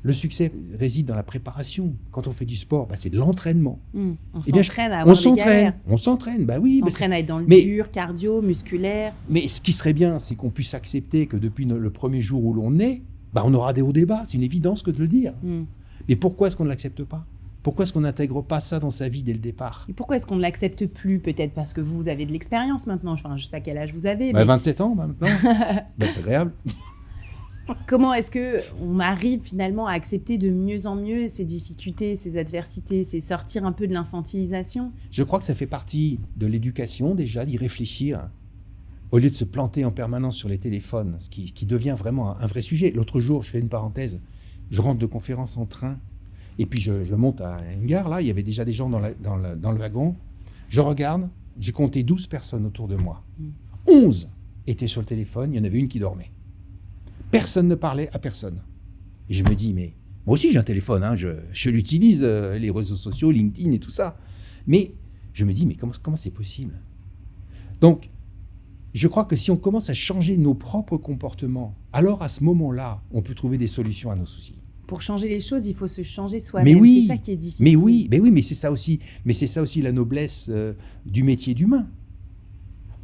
Le succès réside dans la préparation. Quand on fait du sport, c'est de l'entraînement. On s'entraîne à avoir des galères. On s'entraîne, oui. On s'entraîne à être dans le dur, cardio, musculaire. Mais ce qui serait bien, c'est qu'on puisse accepter que depuis le premier jour où l'on est, on aura des hauts débats. C'est une évidence que de le dire. Mais pourquoi est-ce qu'on ne l'accepte pas? Pourquoi est-ce qu'on n'intègre pas ça dans sa vie dès le départ? Et pourquoi est-ce qu'on ne l'accepte plus? Peut-être parce que vous avez de l'expérience maintenant. Enfin, je ne sais pas quel âge vous avez. Mais... 27 ans maintenant. C'est agréable. Comment est-ce qu'on arrive finalement à accepter de mieux en mieux ces difficultés, ces adversités, c'est sortir un peu de l'infantilisation? Je crois que ça fait partie de l'éducation déjà, d'y réfléchir, au lieu de se planter en permanence sur les téléphones, ce qui devient vraiment un vrai sujet. L'autre jour, je fais une parenthèse, je rentre de conférence en train, et puis je monte à une gare, là, il y avait déjà des gens dans le wagon. Je regarde, j'ai compté 12 personnes autour de moi. 11 étaient sur le téléphone, il y en avait une qui dormait. Personne ne parlait à personne. Et je me dis, mais moi aussi j'ai un téléphone, hein, je l'utilise, les réseaux sociaux, LinkedIn et tout ça. Mais je me dis, mais comment c'est possible? Donc, je crois que si on commence à changer nos propres comportements, alors à ce moment-là, on peut trouver des solutions à nos soucis. Pour changer les choses, il faut se changer soi-même. Mais oui, c'est ça qui est difficile. Mais oui, c'est ça aussi. Mais c'est ça aussi la noblesse du métier d'humain.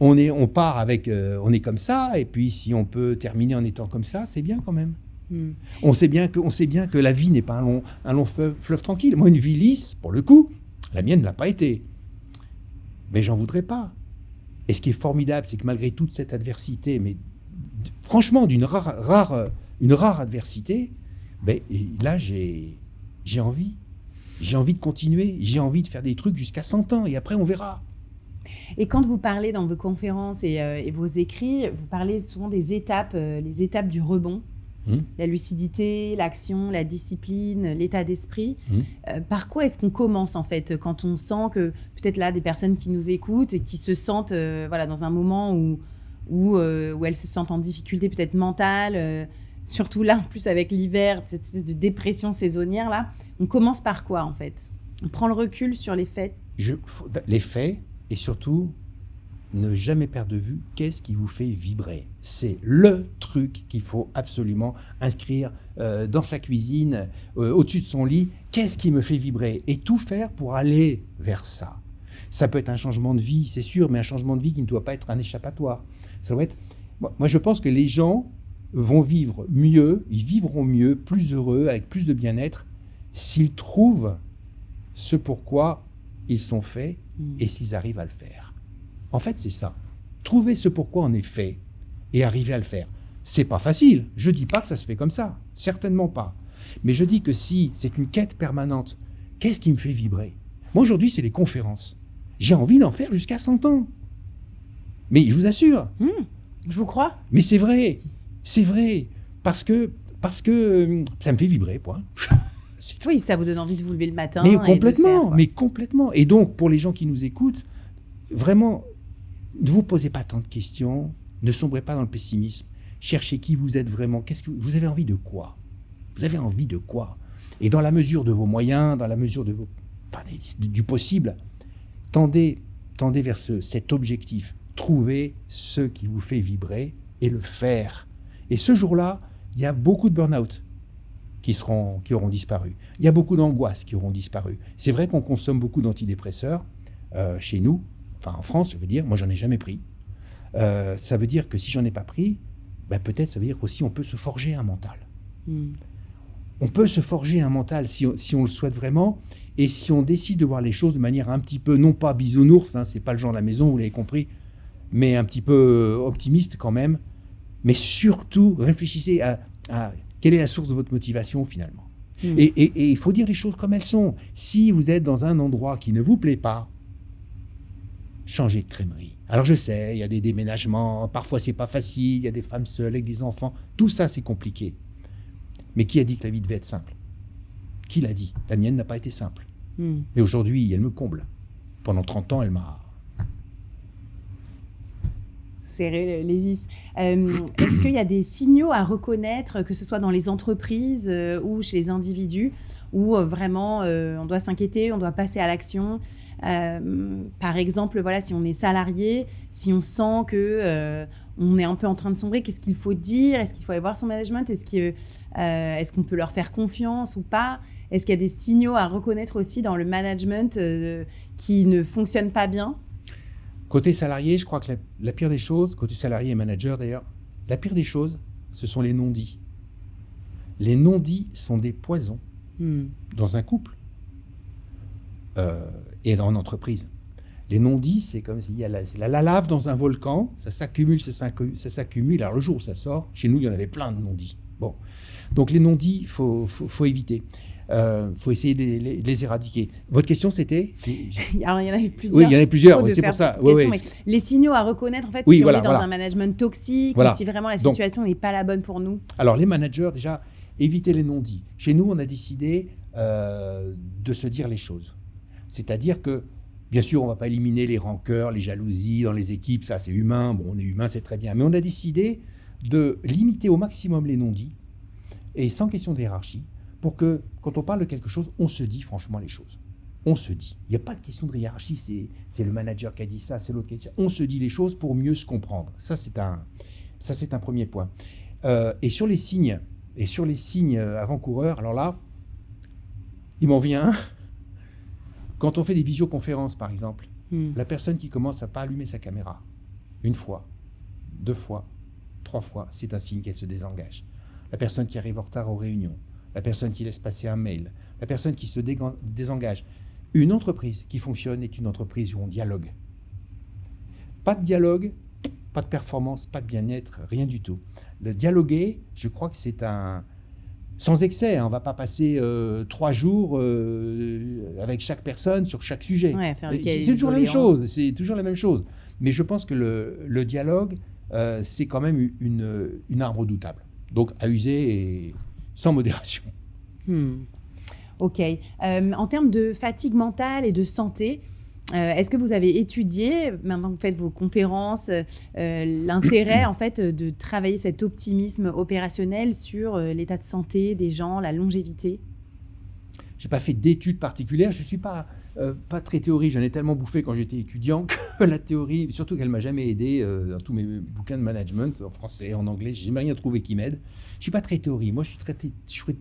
On part avec, on est comme ça, et puis si on peut terminer en étant comme ça, c'est bien quand même. On sait bien que la vie n'est pas un long fleuve tranquille. Moi, une vie lisse, pour le coup, la mienne ne l'a pas été. Mais j'en voudrais pas. Et ce qui est formidable, c'est que malgré toute cette adversité, mais franchement, une rare adversité, ben, et là, j'ai envie. J'ai envie de continuer. J'ai envie de faire des trucs jusqu'à 100 ans. Et après, on verra. Et quand vous parlez dans vos conférences et vos écrits, vous parlez souvent des étapes, les étapes du rebond. La lucidité, l'action, la discipline, l'état d'esprit. Par quoi est-ce qu'on commence en fait quand on sent que peut-être là des personnes qui nous écoutent et qui se sentent dans un moment où elles se sentent en difficulté peut-être mentale, surtout là en plus avec l'hiver, cette espèce de dépression saisonnière là, on commence par quoi en fait? On prend le recul sur les faits? Les faits et surtout ne jamais perdre de vue qu'est-ce qui vous fait vibrer. C'est le truc qu'il faut absolument inscrire dans sa cuisine, au-dessus de son lit. Qu'est-ce qui me fait vibrer? Et tout faire pour aller vers ça. Ça peut être un changement de vie, c'est sûr, mais un changement de vie qui ne doit pas être un échappatoire. Ça doit être... Moi, je pense que les gens vont vivre mieux, ils vivront mieux, plus heureux, avec plus de bien-être, s'ils trouvent ce pourquoi ils sont faits et s'ils arrivent à le faire. En fait, c'est ça. Trouver ce pourquoi on est fait et arriver à le faire. C'est pas facile. Je dis pas que ça se fait comme ça. Certainement pas. Mais je dis que si c'est une quête permanente, qu'est-ce qui me fait vibrer? Moi, aujourd'hui, c'est les conférences. J'ai envie d'en faire jusqu'à 100 ans. Mais je vous assure. Je vous crois. Mais c'est vrai. C'est vrai. Parce que ça me fait vibrer, point. Oui, ça vous donne envie de vous lever le matin. Mais et complètement, de le faire, mais complètement. Et donc, pour les gens qui nous écoutent, vraiment, ne vous posez pas tant de questions, ne sombrez pas dans le pessimisme. Cherchez qui vous êtes vraiment. Qu'est-ce que vous avez envie de quoi? Vous avez envie de quoi? Et dans la mesure de vos moyens, dans la mesure de du possible, tendez vers cet objectif. Trouvez ce qui vous fait vibrer et le faire. Et ce jour-là, il y a beaucoup de burn-out qui auront disparu. Il y a beaucoup d'angoisses qui auront disparu. C'est vrai qu'on consomme beaucoup d'antidépresseurs chez nous, enfin en France, je veux dire. Moi, j'en ai jamais pris. Ça veut dire que si j'en ai pas pris, peut-être ça veut dire qu'aussi on peut se forger un mental. On peut se forger un mental si on le souhaite vraiment, et si on décide de voir les choses de manière un petit peu, non pas bisounours, hein, c'est pas le genre de la maison, vous l'avez compris, mais un petit peu optimiste quand même. Mais surtout, réfléchissez à quelle est la source de votre motivation finalement. Et il faut dire les choses comme elles sont. Si vous êtes dans un endroit qui ne vous plaît pas, changez de crèmerie. Alors je sais, il y a des déménagements, parfois c'est pas facile, il y a des femmes seules avec des enfants, tout ça c'est compliqué. Mais qui a dit que la vie devait être simple? Qui l'a dit? La mienne n'a pas été simple. Mais aujourd'hui, elle me comble. Pendant 30 ans, elle m'a... serrer les vis. Est-ce qu'il y a des signaux à reconnaître, que ce soit dans les entreprises ou chez les individus, où vraiment on doit s'inquiéter, on doit passer à l'action? Par exemple, voilà, si on est salarié, si on sent que on est un peu en train de sombrer, qu'est-ce qu'il faut dire? Est-ce qu'il faut aller voir son management? Est-ce qu'on peut leur faire confiance ou pas? Est-ce qu'il y a des signaux à reconnaître aussi dans le management qui ne fonctionne pas bien? Côté salarié, je crois que la pire des choses, côté salarié et manager d'ailleurs, la pire des choses, ce sont les non-dits. Les non-dits sont des poisons dans un couple. et en entreprise. Les non-dits, c'est comme s'il y a la lave dans un volcan, ça s'accumule, ça s'accumule. Alors le jour où ça sort, chez nous, il y en avait plein de non-dits. Bon. Donc les non-dits, il faut éviter. Faut essayer de les éradiquer. Votre question, c'était Alors, il y en avait plusieurs. Oui, il y en a plusieurs, c'est pour ça. Les signaux à reconnaître, en fait, on est dans un management toxique, ou si vraiment la situation n'est pas la bonne pour nous. Alors, les managers, déjà, évitez les non-dits. Chez nous, on a décidé de se dire les choses. C'est-à-dire que, bien sûr, on ne va pas éliminer les rancœurs, les jalousies dans les équipes, ça c'est humain, bon, on est humain, c'est très bien. Mais on a décidé de limiter au maximum les non-dits, et sans question de hiérarchie, pour que, quand on parle de quelque chose, on se dit franchement les choses. On se dit. Il n'y a pas de question de hiérarchie, c'est le manager qui a dit ça, c'est l'autre qui a dit ça. On se dit les choses pour mieux se comprendre. Ça, c'est un premier point. Et sur les signes avant-coureurs, alors là, il m'en vient un. Quand on fait des visioconférences, par exemple, la personne qui commence à pas allumer sa caméra, une fois, 2 fois, 3 fois, c'est un signe qu'elle se désengage. La personne qui arrive en retard aux réunions, la personne qui laisse passer un mail, la personne qui se désengage. Une entreprise qui fonctionne est une entreprise où on dialogue. Pas de dialogue, pas de performance, pas de bien-être, rien du tout. Le dialoguer, je crois que c'est sans excès, hein, on ne va pas passer 3 jours avec chaque personne sur chaque sujet. Ouais, c'est toujours la même chose. C'est toujours la même chose. Mais je pense que le dialogue, c'est quand même une arme redoutable. Donc à user et sans modération. Ok. En termes de fatigue mentale et de santé, est-ce que vous avez étudié, maintenant que vous faites vos conférences, l'intérêt en fait de travailler cet optimisme opérationnel sur l'état de santé des gens, la longévité? J'ai pas fait d'études particulières. Je suis pas très théorie. J'en ai tellement bouffé quand j'étais étudiant que la théorie, surtout qu'elle m'a jamais aidé dans tous mes bouquins de management en français, en anglais. J'ai jamais rien trouvé qui m'aide. Je suis pas très théorie. Moi, je suis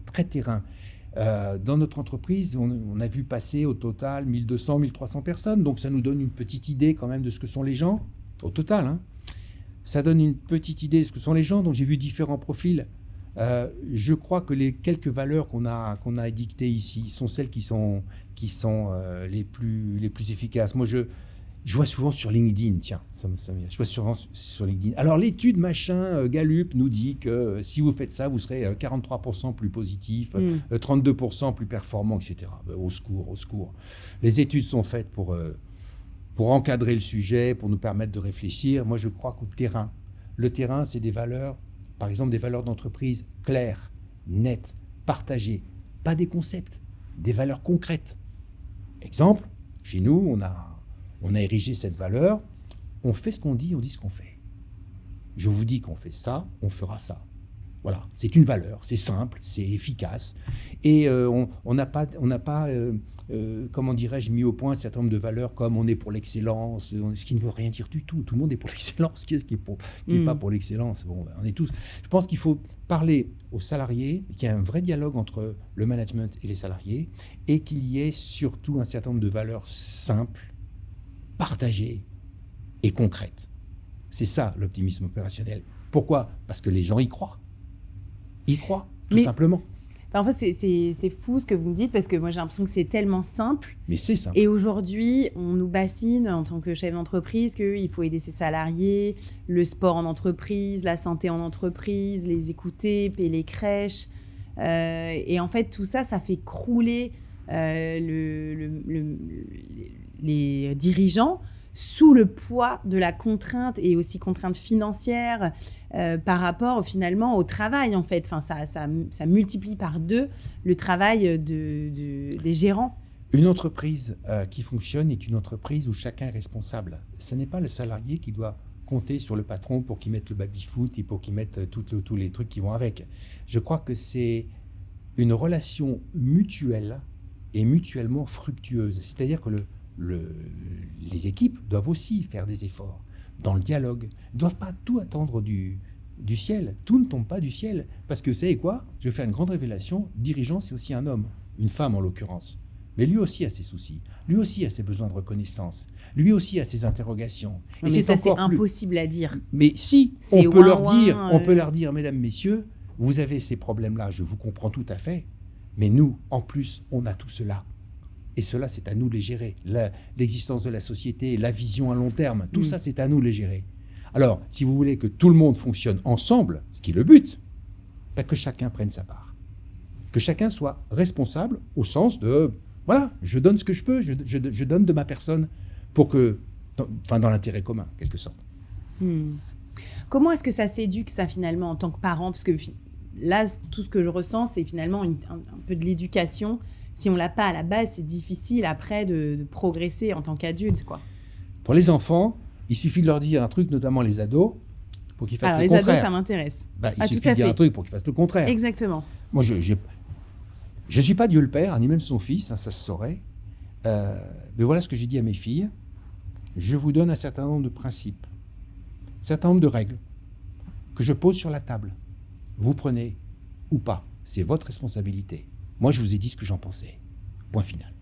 très terrain. Dans notre entreprise, on a vu passer au total 1200, 1300 personnes. Donc, ça nous donne une petite idée quand même de ce que sont les gens, au total. Hein. Ça donne une petite idée de ce que sont les gens. Donc, j'ai vu différents profils. Je crois que les quelques valeurs qu'on a édictées ici sont celles qui sont les plus efficaces. Moi, je vois souvent sur LinkedIn, tiens, je vois souvent sur LinkedIn. Alors, l'étude Gallup nous dit que si vous faites ça, vous serez 43% plus positif, 32% plus performant, etc. Au secours. Les études sont faites pour encadrer le sujet, pour nous permettre de réfléchir. Moi, je crois qu'au terrain, le terrain, c'est des valeurs, par exemple des valeurs d'entreprise claires, nettes, partagées, pas des concepts, des valeurs concrètes. Exemple, chez nous, on a érigé cette valeur, on fait ce qu'on dit, on dit ce qu'on fait. Je vous dis qu'on fait ça, on fera ça. Voilà, c'est une valeur, c'est simple, c'est efficace. Et on n'a pas comment dirais-je, mis au point un certain nombre de valeurs comme on est pour l'excellence, ce qui ne veut rien dire du tout. Tout le monde est pour l'excellence, qui est-ce qui n'est pas pour l'excellence? Bon, on est tous. Je pense qu'il faut parler aux salariés, qu'il y ait un vrai dialogue entre le management et les salariés, et qu'il y ait surtout un certain nombre de valeurs simples, partagées et concrètes. C'est ça l'optimisme opérationnel. Pourquoi? Parce que les gens y croient. Ils croient, tout simplement. En fait, c'est fou ce que vous me dites, parce que moi j'ai l'impression que c'est tellement simple. Mais c'est simple. Et aujourd'hui, on nous bassine en tant que chef d'entreprise qu'il faut aider ses salariés, le sport en entreprise, la santé en entreprise, les écouter, payer les crèches. Et en fait, tout ça, ça fait crouler les dirigeants sous le poids de la contrainte, et aussi contrainte financière par rapport finalement au travail en fait. Enfin, ça multiplie par 2 le travail des gérants. Une entreprise qui fonctionne est une entreprise où chacun est responsable. Ce n'est pas le salarié qui doit compter sur le patron pour qu'il mette le baby-foot et pour qu'il mette tous les trucs qui vont avec. Je crois que c'est une relation mutuelle et mutuellement fructueuse. C'est-à-dire que les équipes doivent aussi faire des efforts dans le dialogue. Elles ne doivent pas tout attendre du ciel. Tout ne tombe pas du ciel. Parce que, vous savez quoi? Je vais faire une grande révélation. Dirigeant, c'est aussi un homme. Une femme, en l'occurrence. Mais lui aussi a ses soucis. Lui aussi a ses besoins de reconnaissance. Lui aussi a ses interrogations. Et mais ça, c'est impossible à dire. Mais si, on peut leur dire, mesdames, messieurs, vous avez ces problèmes-là, je vous comprends tout à fait. Mais nous, en plus, on a tout cela. Et cela, c'est à nous de les gérer. L'existence de la société, la vision à long terme, tout ça, c'est à nous de les gérer. Alors, si vous voulez que tout le monde fonctionne ensemble, ce qui est le but, que chacun prenne sa part. Que chacun soit responsable au sens de, voilà, je donne ce que je peux, je donne de ma personne pour que, dans l'intérêt commun, en quelque sorte. Comment est-ce que ça s'éduque, ça, finalement, en tant que parent? Parce que là, tout ce que je ressens, c'est finalement un peu de l'éducation. Si on ne l'a pas à la base, c'est difficile après de progresser en tant qu'adulte, quoi. Pour les enfants, il suffit de leur dire un truc, notamment les ados, pour qu'ils fassent le contraire. Les ados, ça m'intéresse. Il suffit de dire un truc pour qu'ils fassent le contraire. Exactement. Moi, je suis pas Dieu le Père, ni même son fils, ça se saurait. Mais voilà ce que j'ai dit à mes filles. Je vous donne un certain nombre de principes, un certain nombre de règles que je pose sur la table. Vous prenez ou pas. C'est votre responsabilité. Moi, je vous ai dit ce que j'en pensais. Point final.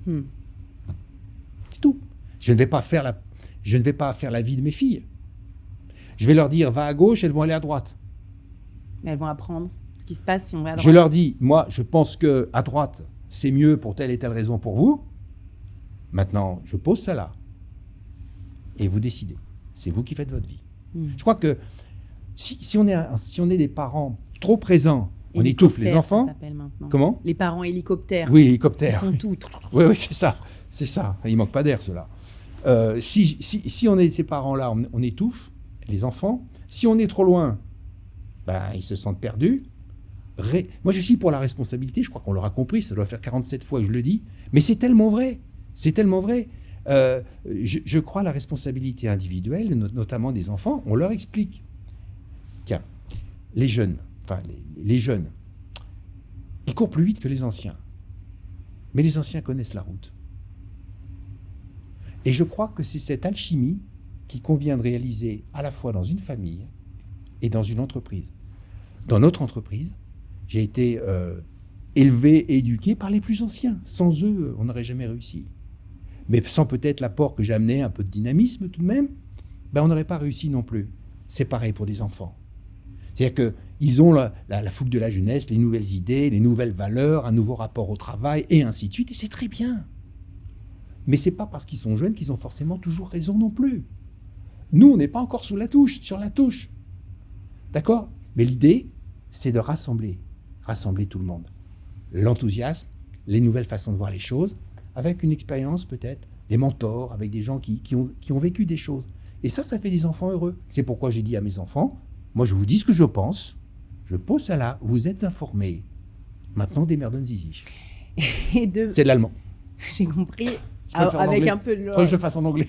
C'est tout. Je ne vais pas faire la vie de mes filles. Je vais leur dire, va à gauche, elles vont aller à droite. Mais elles vont apprendre ce qui se passe si on va à droite. Je leur dis, moi, je pense qu'à droite, c'est mieux pour telle et telle raison pour vous. Maintenant, je pose ça là. Et vous décidez. C'est vous qui faites votre vie. Je crois que si on est des parents trop présents, on étouffe les enfants. Ça s'appelle maintenant. Comment ? Les parents hélicoptères. Oui, hélicoptères. Ils font tout. Oui, c'est ça. C'est ça. Il manque pas d'air, ceux-là. Si on est ces parents-là, on étouffe les enfants. Si on est trop loin, ils se sentent perdus. Moi, je suis pour la responsabilité. Je crois qu'on l'aura compris. Ça doit faire 47 fois que je le dis. Mais c'est tellement vrai. C'est tellement vrai. Je crois à la responsabilité individuelle, notamment des enfants. On leur explique. Tiens, les jeunes, ils courent plus vite que les anciens. Mais les anciens connaissent la route. Et je crois que c'est cette alchimie qu'il convient de réaliser à la fois dans une famille et dans une entreprise. Dans notre entreprise, j'ai été élevé et éduqué par les plus anciens. Sans eux, on n'aurait jamais réussi. Mais sans peut-être l'apport que j'ai amené, un peu de dynamisme tout de même, on n'aurait pas réussi non plus. C'est pareil pour des enfants. C'est-à-dire qu'ils ont la fougue de la jeunesse, les nouvelles idées, les nouvelles valeurs, un nouveau rapport au travail, et ainsi de suite, et c'est très bien. Mais ce n'est pas parce qu'ils sont jeunes qu'ils ont forcément toujours raison non plus. Nous, on n'est pas encore sur la touche. D'accord ? Mais l'idée, c'est de rassembler tout le monde. L'enthousiasme, les nouvelles façons de voir les choses, avec une expérience peut-être, des mentors, avec des gens qui ont vécu des choses. Et ça fait des enfants heureux. C'est pourquoi j'ai dit à mes enfants, moi je vous dis ce que je pense, je pose ça là, vous êtes informés. Maintenant, démerdons zizi. C'est de l'allemand. J'ai compris. Avec un peu de... Faut que je le fasse en anglais.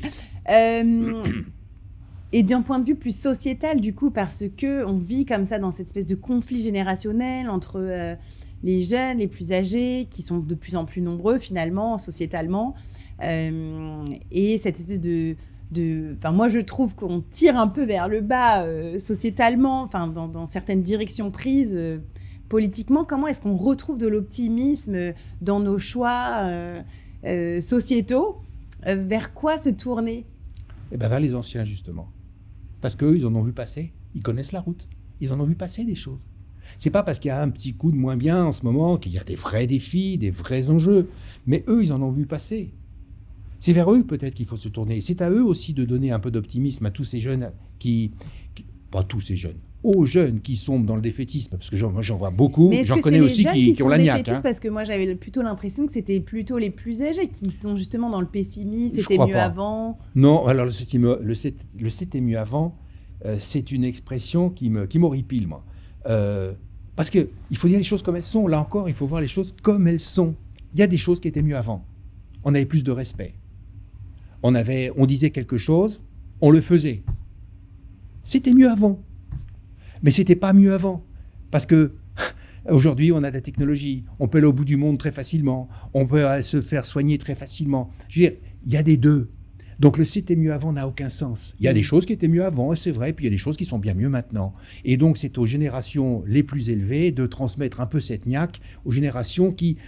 Et d'un point de vue plus sociétal, du coup, parce qu'on vit comme ça dans cette espèce de conflit générationnel entre les jeunes, les plus âgés, qui sont de plus en plus nombreux, finalement, sociétalement, et cette espèce moi, je trouve qu'on tire un peu vers le bas sociétalement, dans certaines directions prises politiquement. Comment est-ce qu'on retrouve de l'optimisme dans nos choix sociétaux? Vers quoi se tourner? Vers les anciens, justement. Parce qu'eux, ils en ont vu passer. Ils connaissent la route. Ils en ont vu passer des choses. C'est pas parce qu'il y a un petit coup de moins bien en ce moment qu'il y a des vrais défis, des vrais enjeux. Mais eux, ils en ont vu passer. C'est vers eux peut-être qu'il faut se tourner. C'est à eux aussi de donner un peu d'optimisme à tous ces jeunes pas tous ces jeunes, aux jeunes qui sombrent dans le défaitisme, parce que j'en vois beaucoup, j'en connais aussi qui ont la niaque. Parce que moi j'avais plutôt l'impression que c'était plutôt les plus âgés qui sont justement dans le pessimisme, c'était mieux avant. Non, alors le c'était mieux avant, c'est une expression qui m'horripile, moi. Parce qu'il faut dire les choses comme elles sont. Là encore, il faut voir les choses comme elles sont. Il y a des choses qui étaient mieux avant. On avait plus de respect. On disait quelque chose, on le faisait. C'était mieux avant. Mais c'était pas mieux avant. Parce que aujourd'hui, on a de la technologie. On peut aller au bout du monde très facilement. On peut se faire soigner très facilement. Je veux dire, il y a des deux. Donc le c'était mieux avant n'a aucun sens. Il y a des choses qui étaient mieux avant, c'est vrai, puis il y a des choses qui sont bien mieux maintenant. Et donc c'est aux générations les plus élevées de transmettre un peu cette niaque aux générations qui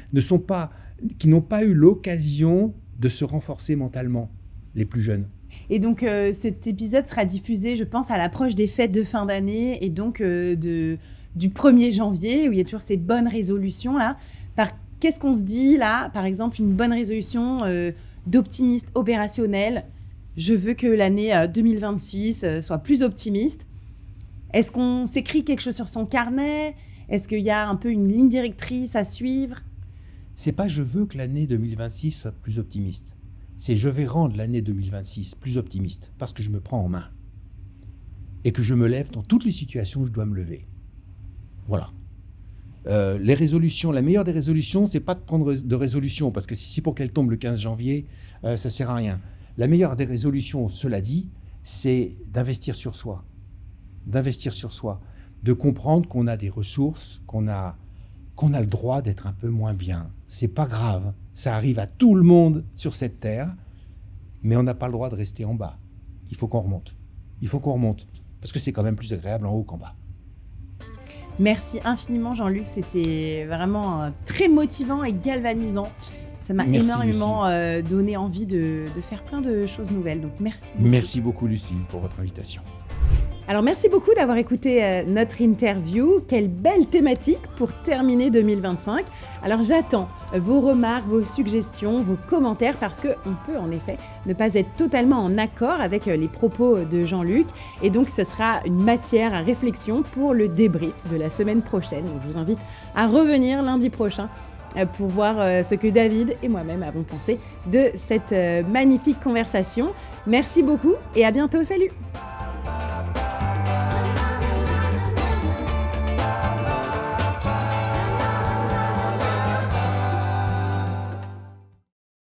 n'ont pas eu l'occasion de se renforcer mentalement, les plus jeunes. Et donc cet épisode sera diffusé, je pense, à l'approche des fêtes de fin d'année et donc du 1er janvier, où il y a toujours ces bonnes résolutions là. qu'est-ce qu'on se dit là, par exemple, une bonne résolution d'optimiste opérationnel? Je veux que l'année 2026 soit plus optimiste. Est-ce qu'on s'écrit quelque chose sur son carnet? Est-ce qu'il y a un peu une ligne directrice à suivre? C'est pas je veux que l'année 2026 soit plus optimiste. C'est je vais rendre l'année 2026 plus optimiste parce que je me prends en main. Et que je me lève dans toutes les situations où je dois me lever. Voilà. Les résolutions, la meilleure des résolutions, c'est pas de prendre de résolution, parce que si pour qu'elle tombe le 15 janvier, ça sert à rien. La meilleure des résolutions, cela dit, c'est d'investir sur soi. D'investir sur soi. De comprendre qu'on a des ressources, qu'on a le droit d'être un peu moins bien. C'est pas grave. Ça arrive à tout le monde sur cette terre, mais on n'a pas le droit de rester en bas. Il faut qu'on remonte. Il faut qu'on remonte. Parce que c'est quand même plus agréable en haut qu'en bas. Merci infiniment Jean-Luc, c'était vraiment très motivant et galvanisant. Ça m'a énormément donné envie de faire plein de choses nouvelles, donc merci beaucoup. Merci beaucoup Lucie pour votre invitation. Alors merci beaucoup d'avoir écouté notre interview. Quelle belle thématique pour terminer 2025. Alors j'attends vos remarques, vos suggestions, vos commentaires parce qu'on peut en effet ne pas être totalement en accord avec les propos de Jean-Luc. Et donc ce sera une matière à réflexion pour le débrief de la semaine prochaine. Donc je vous invite à revenir lundi prochain pour voir ce que David et moi-même avons pensé de cette magnifique conversation. Merci beaucoup et à bientôt. Salut!